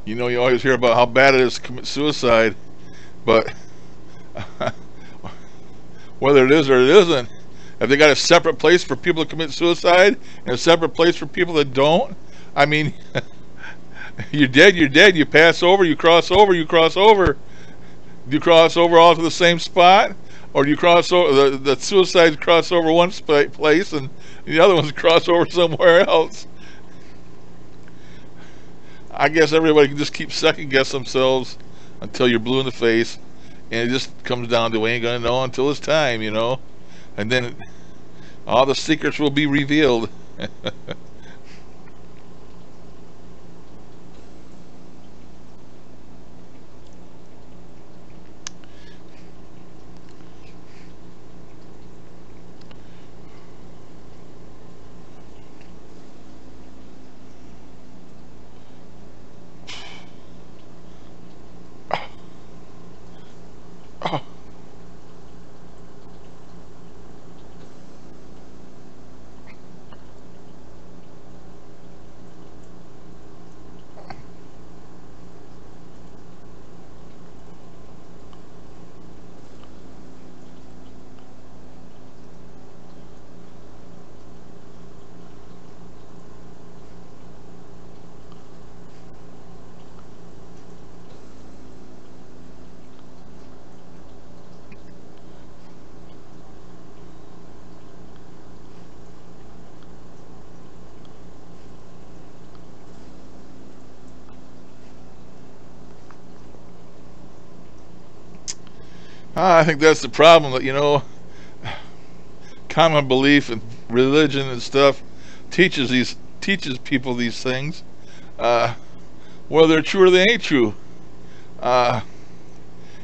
You know, you always hear about how bad it is to commit suicide, but whether it is or it isn't, if they got a separate place for people to commit suicide and a separate place for people that don't, I mean, you're dead, you're dead. You pass over, you cross over, you cross over. Do you cross over all to the same spot? Or do you cross over, the suicides cross over one place and the other ones cross over somewhere else? I guess everybody can just keep second guess themselves until you're blue in the face, and it just comes down to we ain't gonna know until it's time, you know, and then all the secrets will be revealed. I think that's the problem, that, you know, common belief and religion and stuff teaches people these things, whether they're true or they ain't true.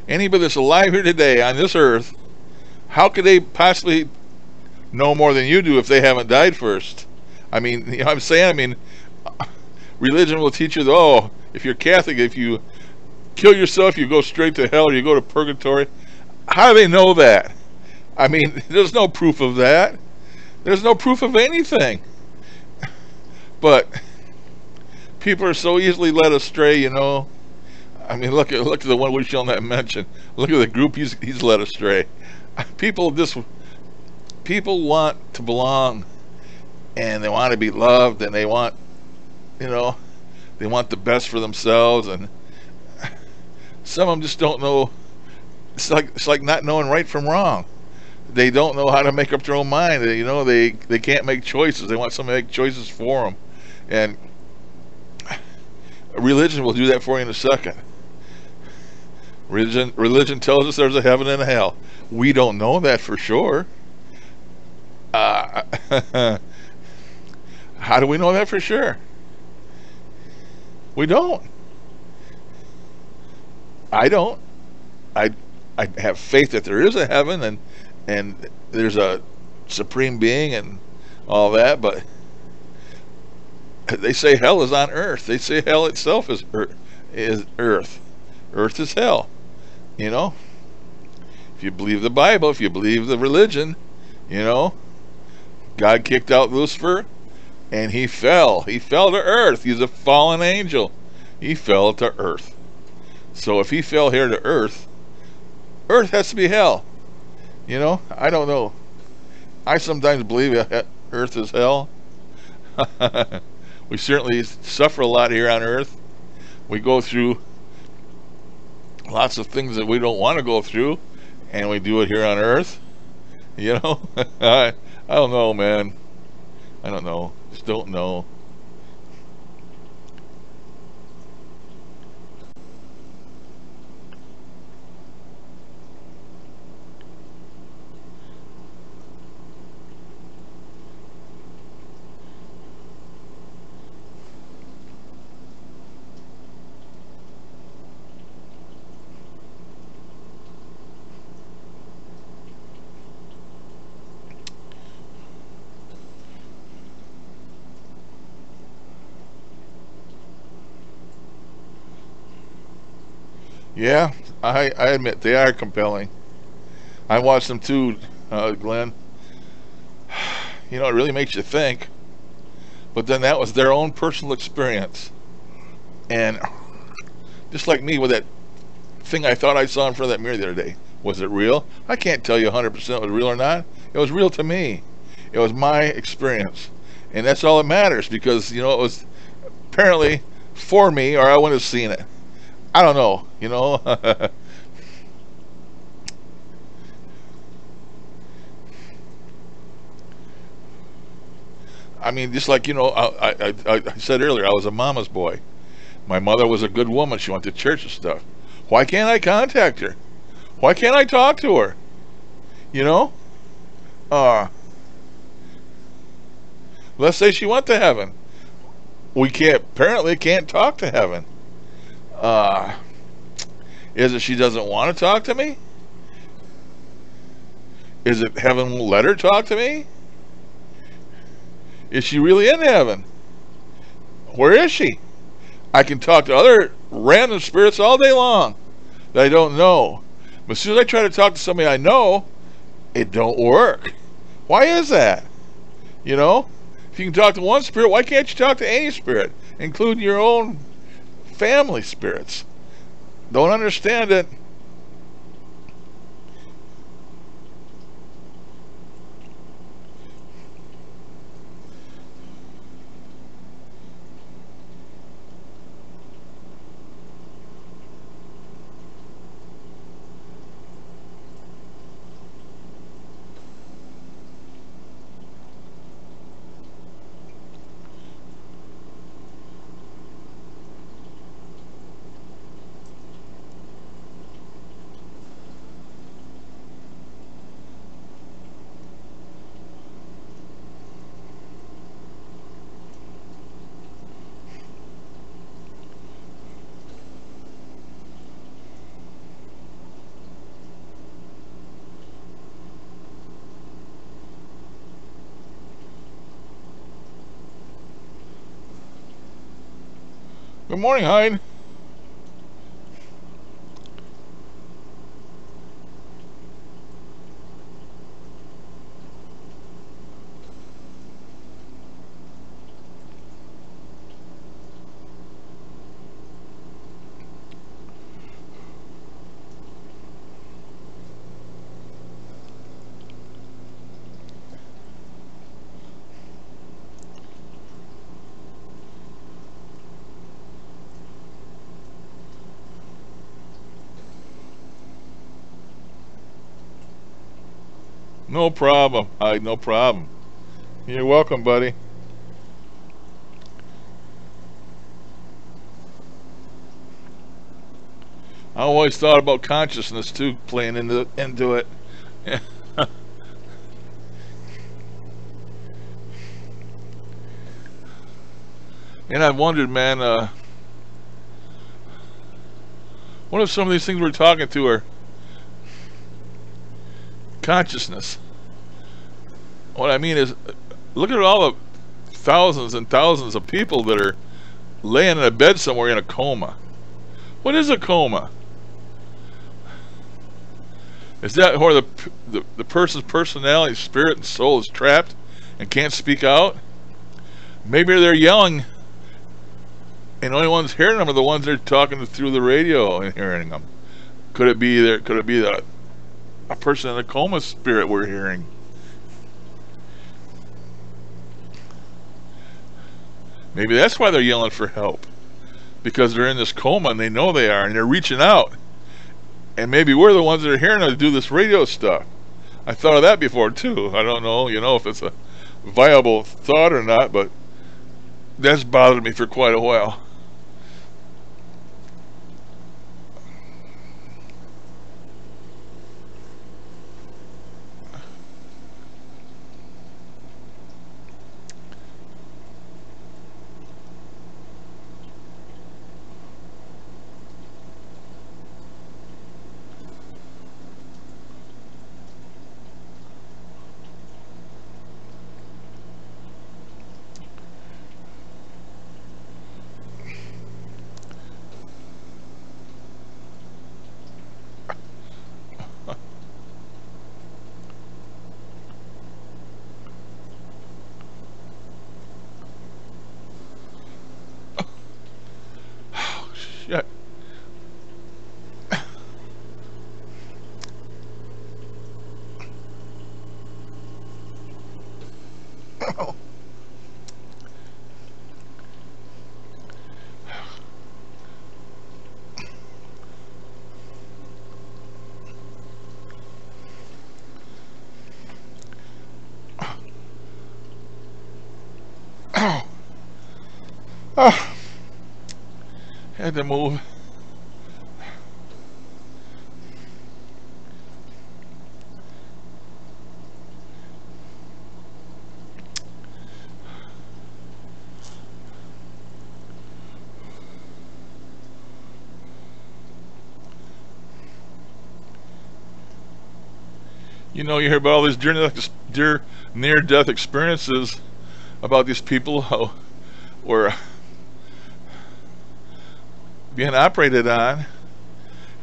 Anybody that's alive here today on this earth, how could they possibly know more than you do if they haven't died first? I mean, you know what I'm saying? I mean, religion will teach you that, oh, if you're Catholic, if you kill yourself, you go straight to hell or you go to purgatory. How do they know that? I mean, there's no proof of that. There's no proof of anything. But people are so easily led astray, you know. I mean, look at the one we shall not mention. Look at the group he's led astray. People want to belong, and they want to be loved, and they want, you know, they want the best for themselves, and some of them just don't know. It's like not knowing right from wrong. They don't know how to make up their own mind. You know, they can't make choices. They want somebody to make choices for them, and religion will do that for you in a second. Religion tells us there's a heaven and a hell. We don't know that for sure. How do we know that for sure? We don't. I don't. I have faith that there is a heaven and there's a supreme being and all that, but they say hell is on earth. They say hell itself is earth. Earth is hell. You know, if you believe the Bible, if you believe the religion, you know, God kicked out Lucifer and he fell. He fell to earth. He's a fallen angel. He fell to earth. So if he fell here to earth, earth has to be hell. You know, I don't know. I sometimes believe earth is hell. We certainly suffer a lot here on earth. We go through lots of things that we don't want to go through, and we do it here on earth. You know, I don't know, man. I don't know. Just don't know. Yeah, I admit they are compelling. I watched them too, Glenn. You know, it really makes you think. But then that was their own personal experience. And Just like me with that thing I thought I saw in front of that mirror the other day. Was it real? I can't tell you 100% it was real or not. It was real to me. It was my experience. And that's all that matters, because, it was apparently for me, or I wouldn't have seen it. I don't know, I mean, just like, I said earlier, I was a mama's boy. My mother was a good woman. She went to church and stuff. Why can't I contact her? Why can't I talk to her? You know? Let's say she went to heaven. We apparently can't talk to heaven. Is it she doesn't want to talk to me? Is it heaven won't let her talk to me? Is she really in heaven? Where is she? I can talk to other random spirits all day long that I don't know. But as soon as I try to talk to somebody I know, it don't work. Why is that? If you can talk to one spirit, why can't you talk to any spirit, including your own family spirits? Don't understand it. Good morning, Hyde. No problem, Hyde, no problem. You're welcome, buddy. I always thought about consciousness too, playing into it. And I wondered, man, what if some of these things we're talking to are consciousness? What I mean is, look at all the thousands and thousands of people that are laying in a bed somewhere in a coma. What is a coma? Is that where the person's personality, spirit, and soul is trapped and can't speak out? Maybe they're yelling, and the only ones hearing them are the ones that are talking through the radio and hearing them. Could it be a person in a coma spirit we're hearing? Maybe that's why they're yelling for help, because they're in this coma and they know they are, and they're reaching out. And maybe we're the ones that are hearing them to do this radio stuff. I thought of that before too. I don't know, if it's a viable thought or not, but that's bothered me for quite a while. Shit. Ah, had to move. You know, you hear about all these near-death experiences about these people who were being operated on,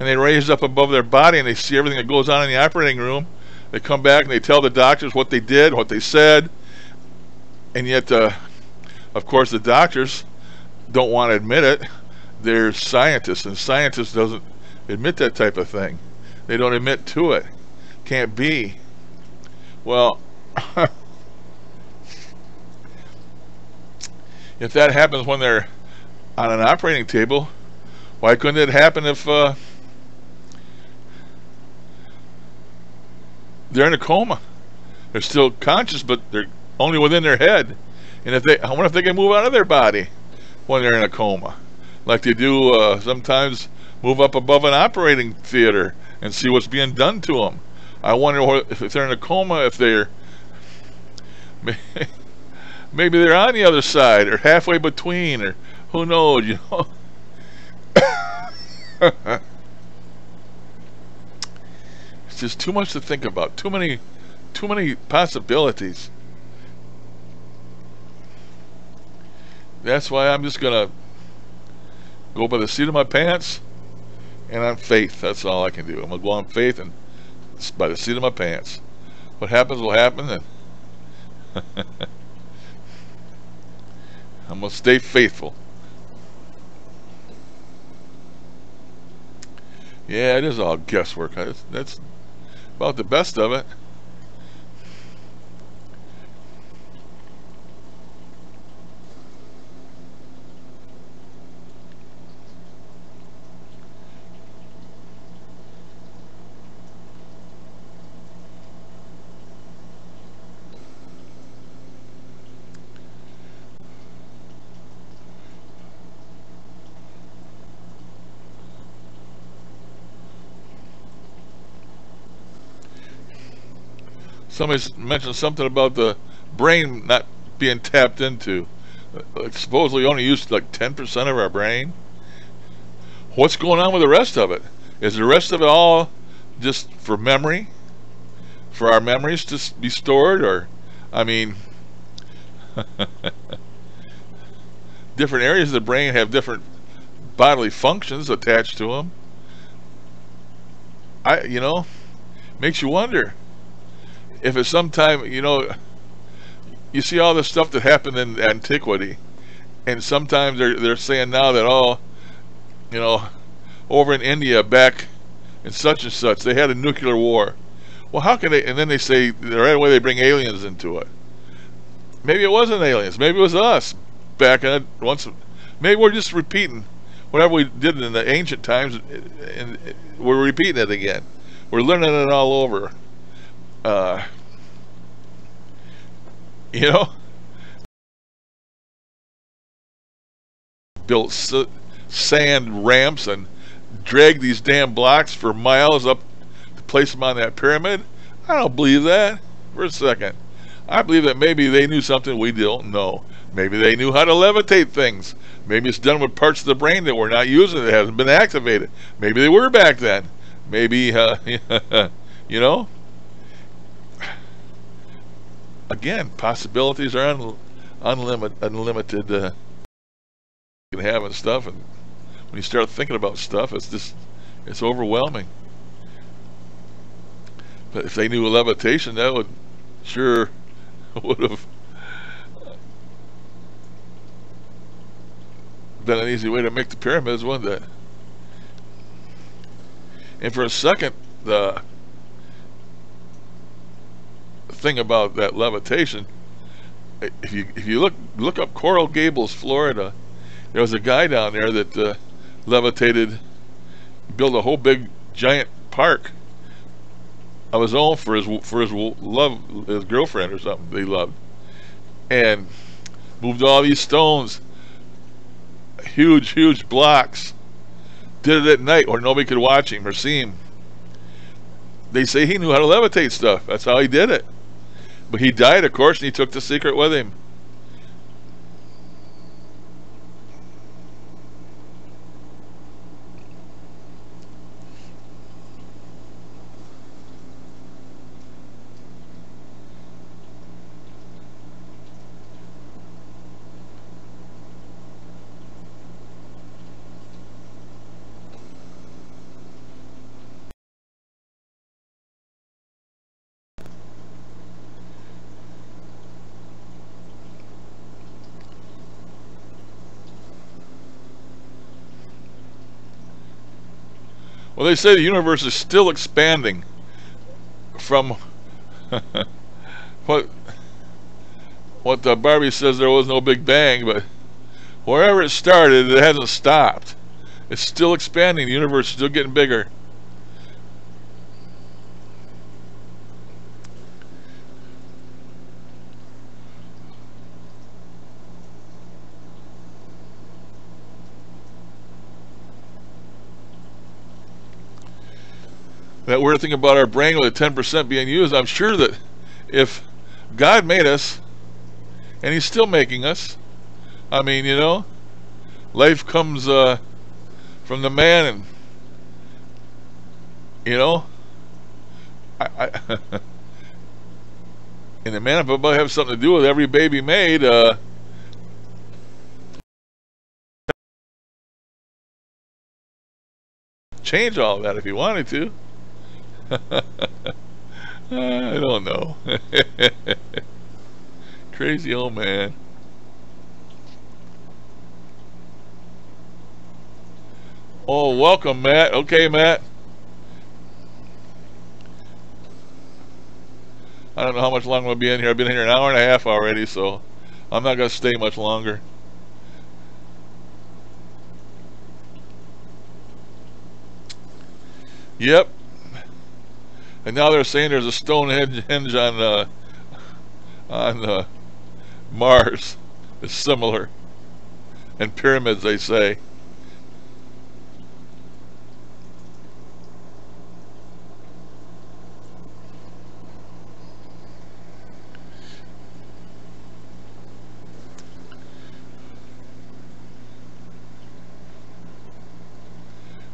and they raise up above their body and they see everything that goes on in the operating room. They come back and they tell the doctors what they did, what they said, and yet, of course, the doctors don't want to admit it. They're scientists, and scientists doesn't admit that type of thing. They don't admit to it. Can't be. Well, if that happens when they're on an operating table, why couldn't it happen if they're in a coma? They're still conscious, but they're only within their head. And I wonder if they can move out of their body when they're in a coma, like they do sometimes move up above an operating theater and see what's being done to them. I wonder if they're in a coma, if they're maybe they're on the other side or halfway between, or who knows, you know. It's just too much to think about. Too many possibilities. That's why I'm just gonna go by the seat of my pants and on faith. That's all I can do. I'm gonna go on faith and by the seat of my pants. What happens will happen, and I'm gonna stay faithful. Yeah, it is all guesswork. That's about the best of it. Somebody mentioned something about the brain not being tapped into. Supposedly only used like 10% of our brain. What's going on with the rest of it? Is the rest of it all just for memory? For our memories to be stored? Or, I mean, different areas of the brain have different bodily functions attached to them. You know, makes you wonder. If it's sometime, you know, you see all the stuff that happened in antiquity, and sometimes they're saying now that, oh, you know, over in India back in such and such, they had a nuclear war. Well, how can they, and then they say, right away they bring aliens into it. Maybe it wasn't aliens, maybe it was us back in it once. Maybe we're just repeating whatever we did in the ancient times, and we're repeating it again. We're learning it all over. You know, built sand ramps and drag these damn blocks for miles up to place them on that pyramid. I don't believe that for a second. I believe that maybe they knew something we don't know. Maybe they knew how to levitate things. Maybe it's done with parts of the brain that we're not using, that hasn't been activated. Maybe they were back then. Maybe, you know. Again, possibilities are unlimited. You can have and stuff, and when you start thinking about stuff, it's overwhelming. But if they knew levitation, that would have been an easy way to make the pyramids, wouldn't it? And for a second, the thing about that levitation, if you look up Coral Gables, Florida, there was a guy down there that levitated, built a whole big giant park of his own for his girlfriend or something they loved, and moved all these stones huge blocks. Did it at night where nobody could watch him or see him. They say he knew how to levitate stuff. That's how he did it. But he died, of course, and he took the secret with him. Well, they say the universe is still expanding from what Barbie says there was no Big Bang, but wherever it started, it hasn't stopped. It's still expanding. The universe is still getting bigger. That weird thing about our brain with 10% being used, I'm sure that if God made us, and He's still making us, I mean, you know, life comes from the man, and, you know, and the man above have something to do with every baby made, change all that if he wanted to. I don't know. Crazy old man. Oh, welcome, Matt. Okay, Matt. I don't know how much longer I'll be in here. I've been here an hour and a half already, so I'm not going to stay much longer. Yep. And now they're saying there's a Stonehenge on Mars. It's similar. And pyramids, they say.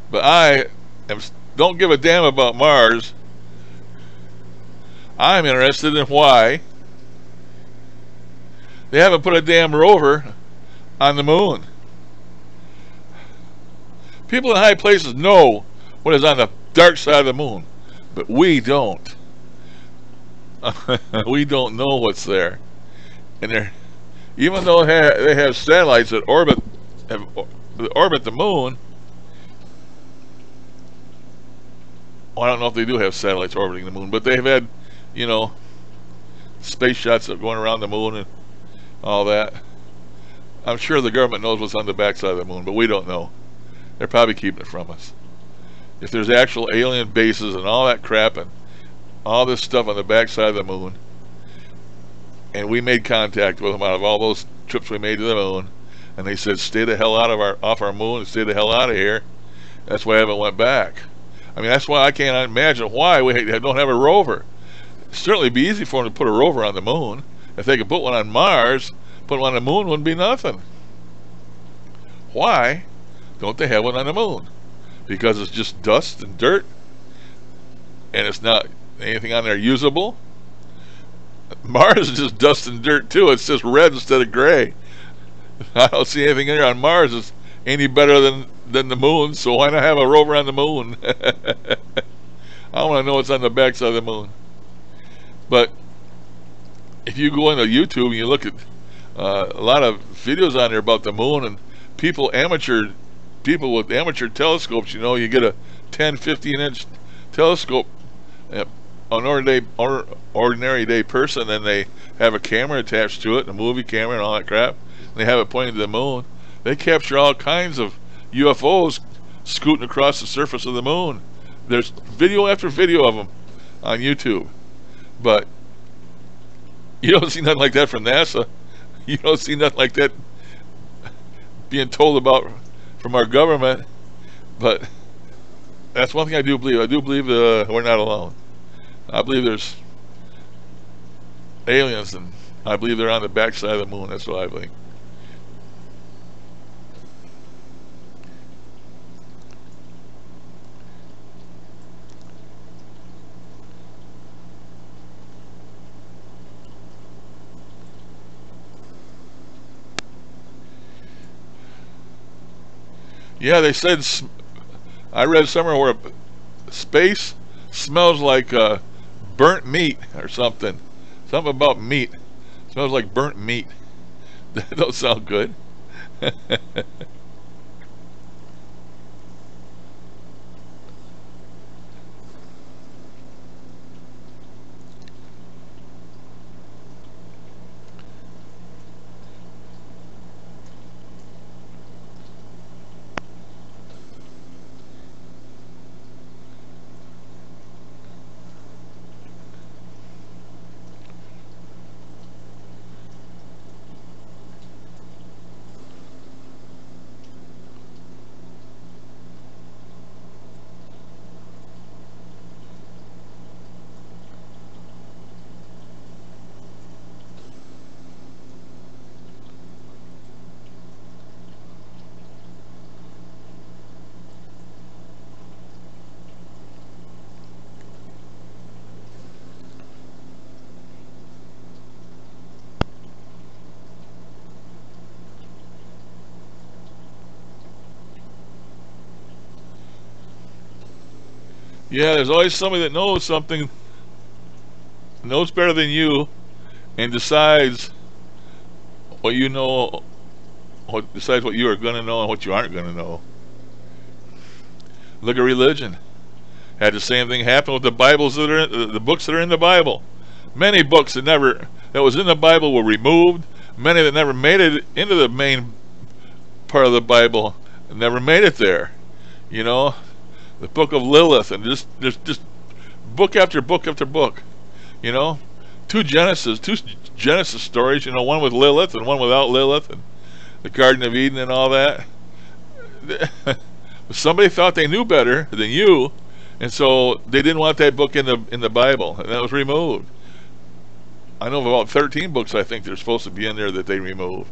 But don't give a damn about Mars. I'm interested in why they haven't put a damn rover on the moon. People in high places know what is on the dark side of the moon, but we don't. We don't know what's there. And even though they have satellites that orbit the moon. Well, I don't know if they do have satellites orbiting the moon, but they've had, you know, space shots that are going around the moon and all that. I'm sure the government knows what's on the backside of the moon, but we don't know. They're probably keeping it from us. If there's actual alien bases and all that crap and all this stuff on the backside of the moon, and we made contact with them out of all those trips we made to the moon, and they said, stay the hell off our moon and stay the hell out of here, that's why I haven't went back. I mean, that's why I can't imagine why we don't have a rover. It'd certainly be easy for them to put a rover on the moon. If they could put one on Mars, put one on the moon wouldn't be nothing. Why don't they have one on the moon? Because it's just dust and dirt, and it's not anything on there usable. Mars is just dust and dirt too. It's just red instead of gray. I don't see anything in there on Mars that's any better than the moon, so why not have a rover on the moon? I want to know what's on the backside of the moon. But if you go into YouTube and you look at a lot of videos on there about the moon, and people with amateur telescopes, you know, you get a 10-15 inch telescope, an ordinary day person, and they have a camera attached to it, a movie camera and all that crap, and they have it pointing to the moon. They capture all kinds of UFOs scooting across the surface of the moon. There's video after video of them on YouTube, but you don't see nothing like that from NASA. You don't see nothing like that being told about from our government. But that's one thing I do believe. I do believe we're not alone. I believe there's aliens, and I believe they're on the backside of the moon. That's what I believe. Yeah, they said, I read somewhere where space smells like burnt meat or something. Something about meat. Smells like burnt meat. That don't sound good. Yeah, there's always somebody that knows something, knows better than you, and decides what you know, what decides what you are going to know and what you aren't going to know. Look at religion. Had the same thing happen with the Bibles that are the books that are in the Bible. Many books that was in the Bible were removed. Many that never made it into the main part of the Bible never made it there. You know, the book of Lilith, and just book after book after book. You know, two Genesis stories. You know, one with Lilith and one without Lilith, and the Garden of Eden and all that. Somebody thought they knew better than you, and so they didn't want that book in the Bible, and that was removed. I know of about 13 books I think they're supposed to be in there that they removed.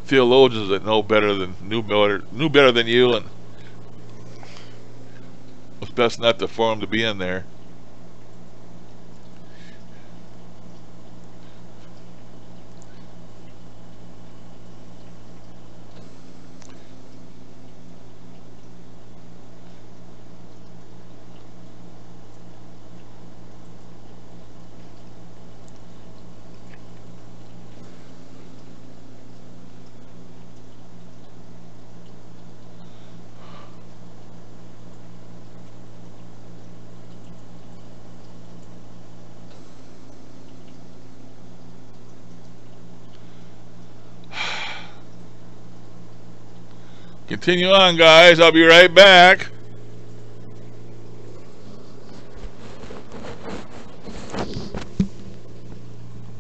Theologians that knew better than you, and it's best not for them to be in there. Continue on, guys. I'll be right back.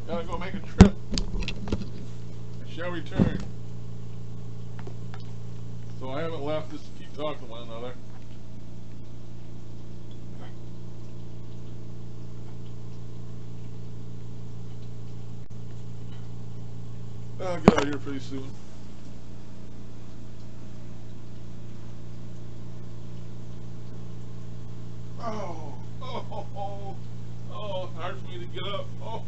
Gotta go make a trip. I shall return. So I haven't left just to keep talking to one another. I'll get out of here pretty soon. Oh, hard for me to get up. Oh.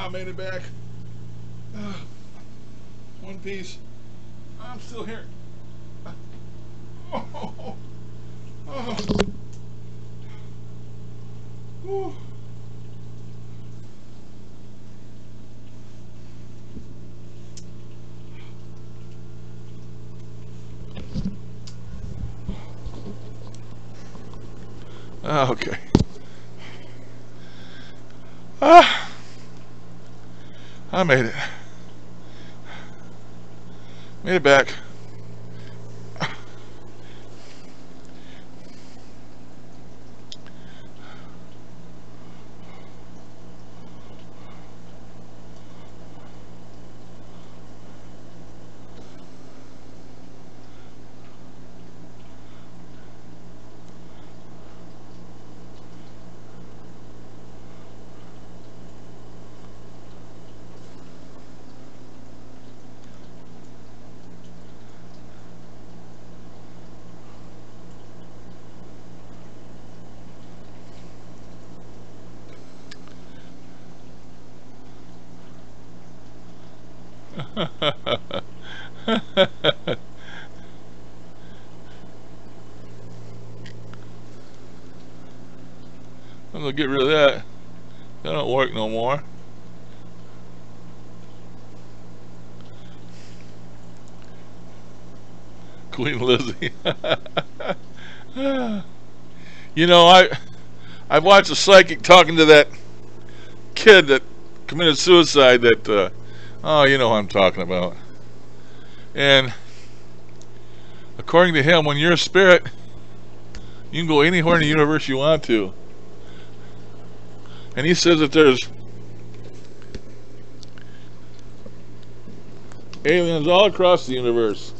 Ah, made it back. One piece. I'm still here. Oh, oh, oh. Oh. Okay. I made it. Made it back. I'm gonna get rid of that. That don't work no more. Queen Lizzie. You know, I've watched a psychic talking to that kid that committed suicide. That oh, you know who I'm talking about. And according to him, when you're a spirit, you can go anywhere in the universe you want to. And he says that there's aliens all across the universe.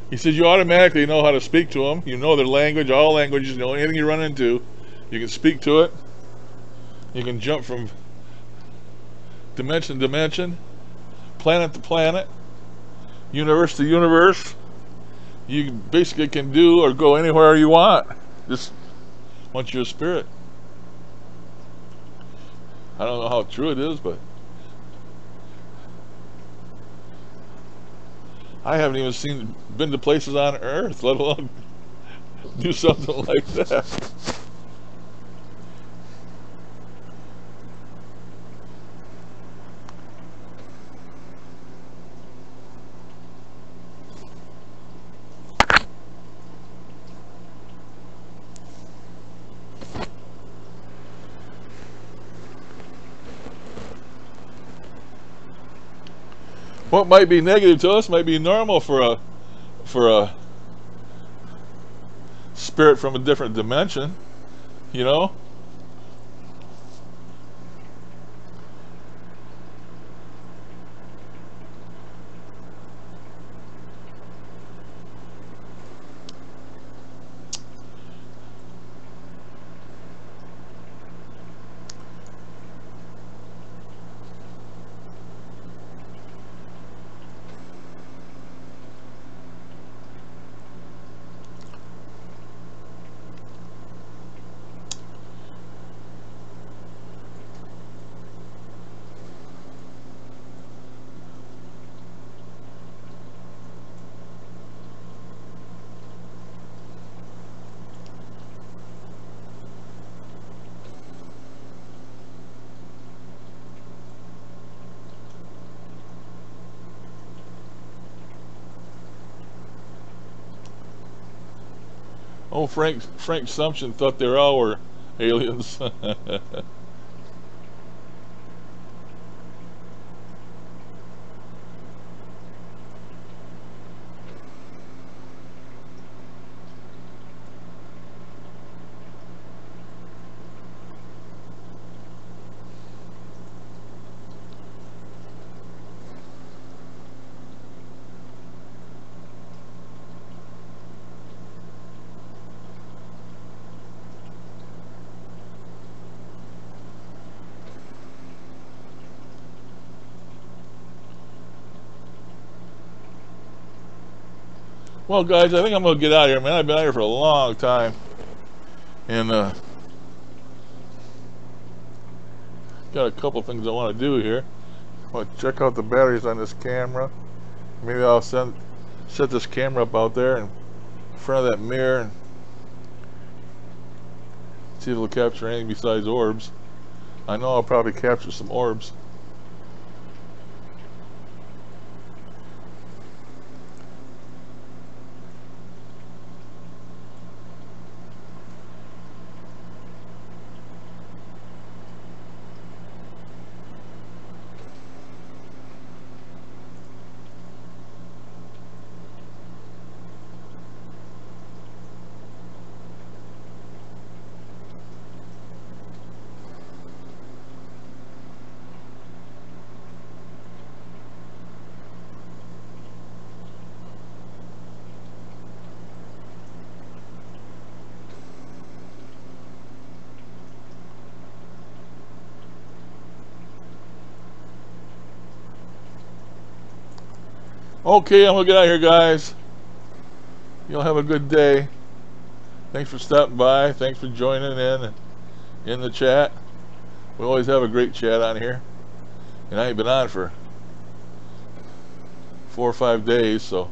He says you automatically know how to speak to them. You know their language, all languages, you know anything you run into. You can speak to it. You can jump from dimension to dimension, planet to planet, universe to universe. You basically can do or go anywhere you want, just once you're a spirit. I don't know how true it is, but I haven't even been to places on Earth, let alone do something like that. What might be negative to us might be normal for a spirit from a different dimension, you know? Oh, Frank Sumption thought they all were aliens. Well, guys, I think I'm gonna get out of here, man. I've been out here for a long time, and got a couple things I want to do here. I want to check out the batteries on this camera. Maybe I'll set this camera up out there in front of that mirror and see if it'll capture anything besides orbs. I know I'll probably capture some orbs. Okay, I'm gonna get out of here, guys. You'll have a good day. Thanks for stopping by. Thanks for joining in the chat. We always have a great chat on here. And I ain't been on for 4 or 5 days, so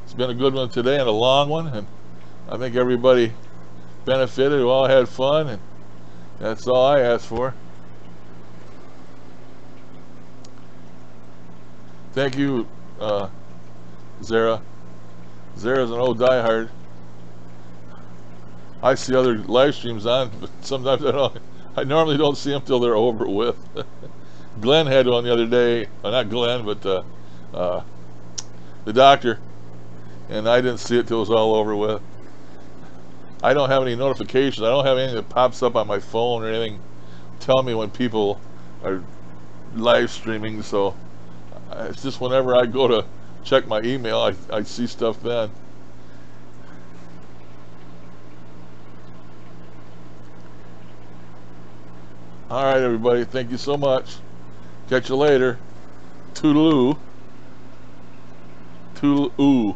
it's been a good one today and a long one, and I think everybody benefited. We all had fun, and that's all I asked for. Thank you, Zara. Zara's an old diehard. I see other live streams on, but sometimes I normally don't see them till they're over with. Glenn had one the other day, not Glenn, but the doctor, and I didn't see it till it was all over with. I don't have any notifications. I don't have anything that pops up on my phone or anything telling me when people are live streaming, so it's just whenever I go to check my email, I see stuff then. Alright, everybody, thank you so much. Catch you later. Toodaloo. Toodaloo.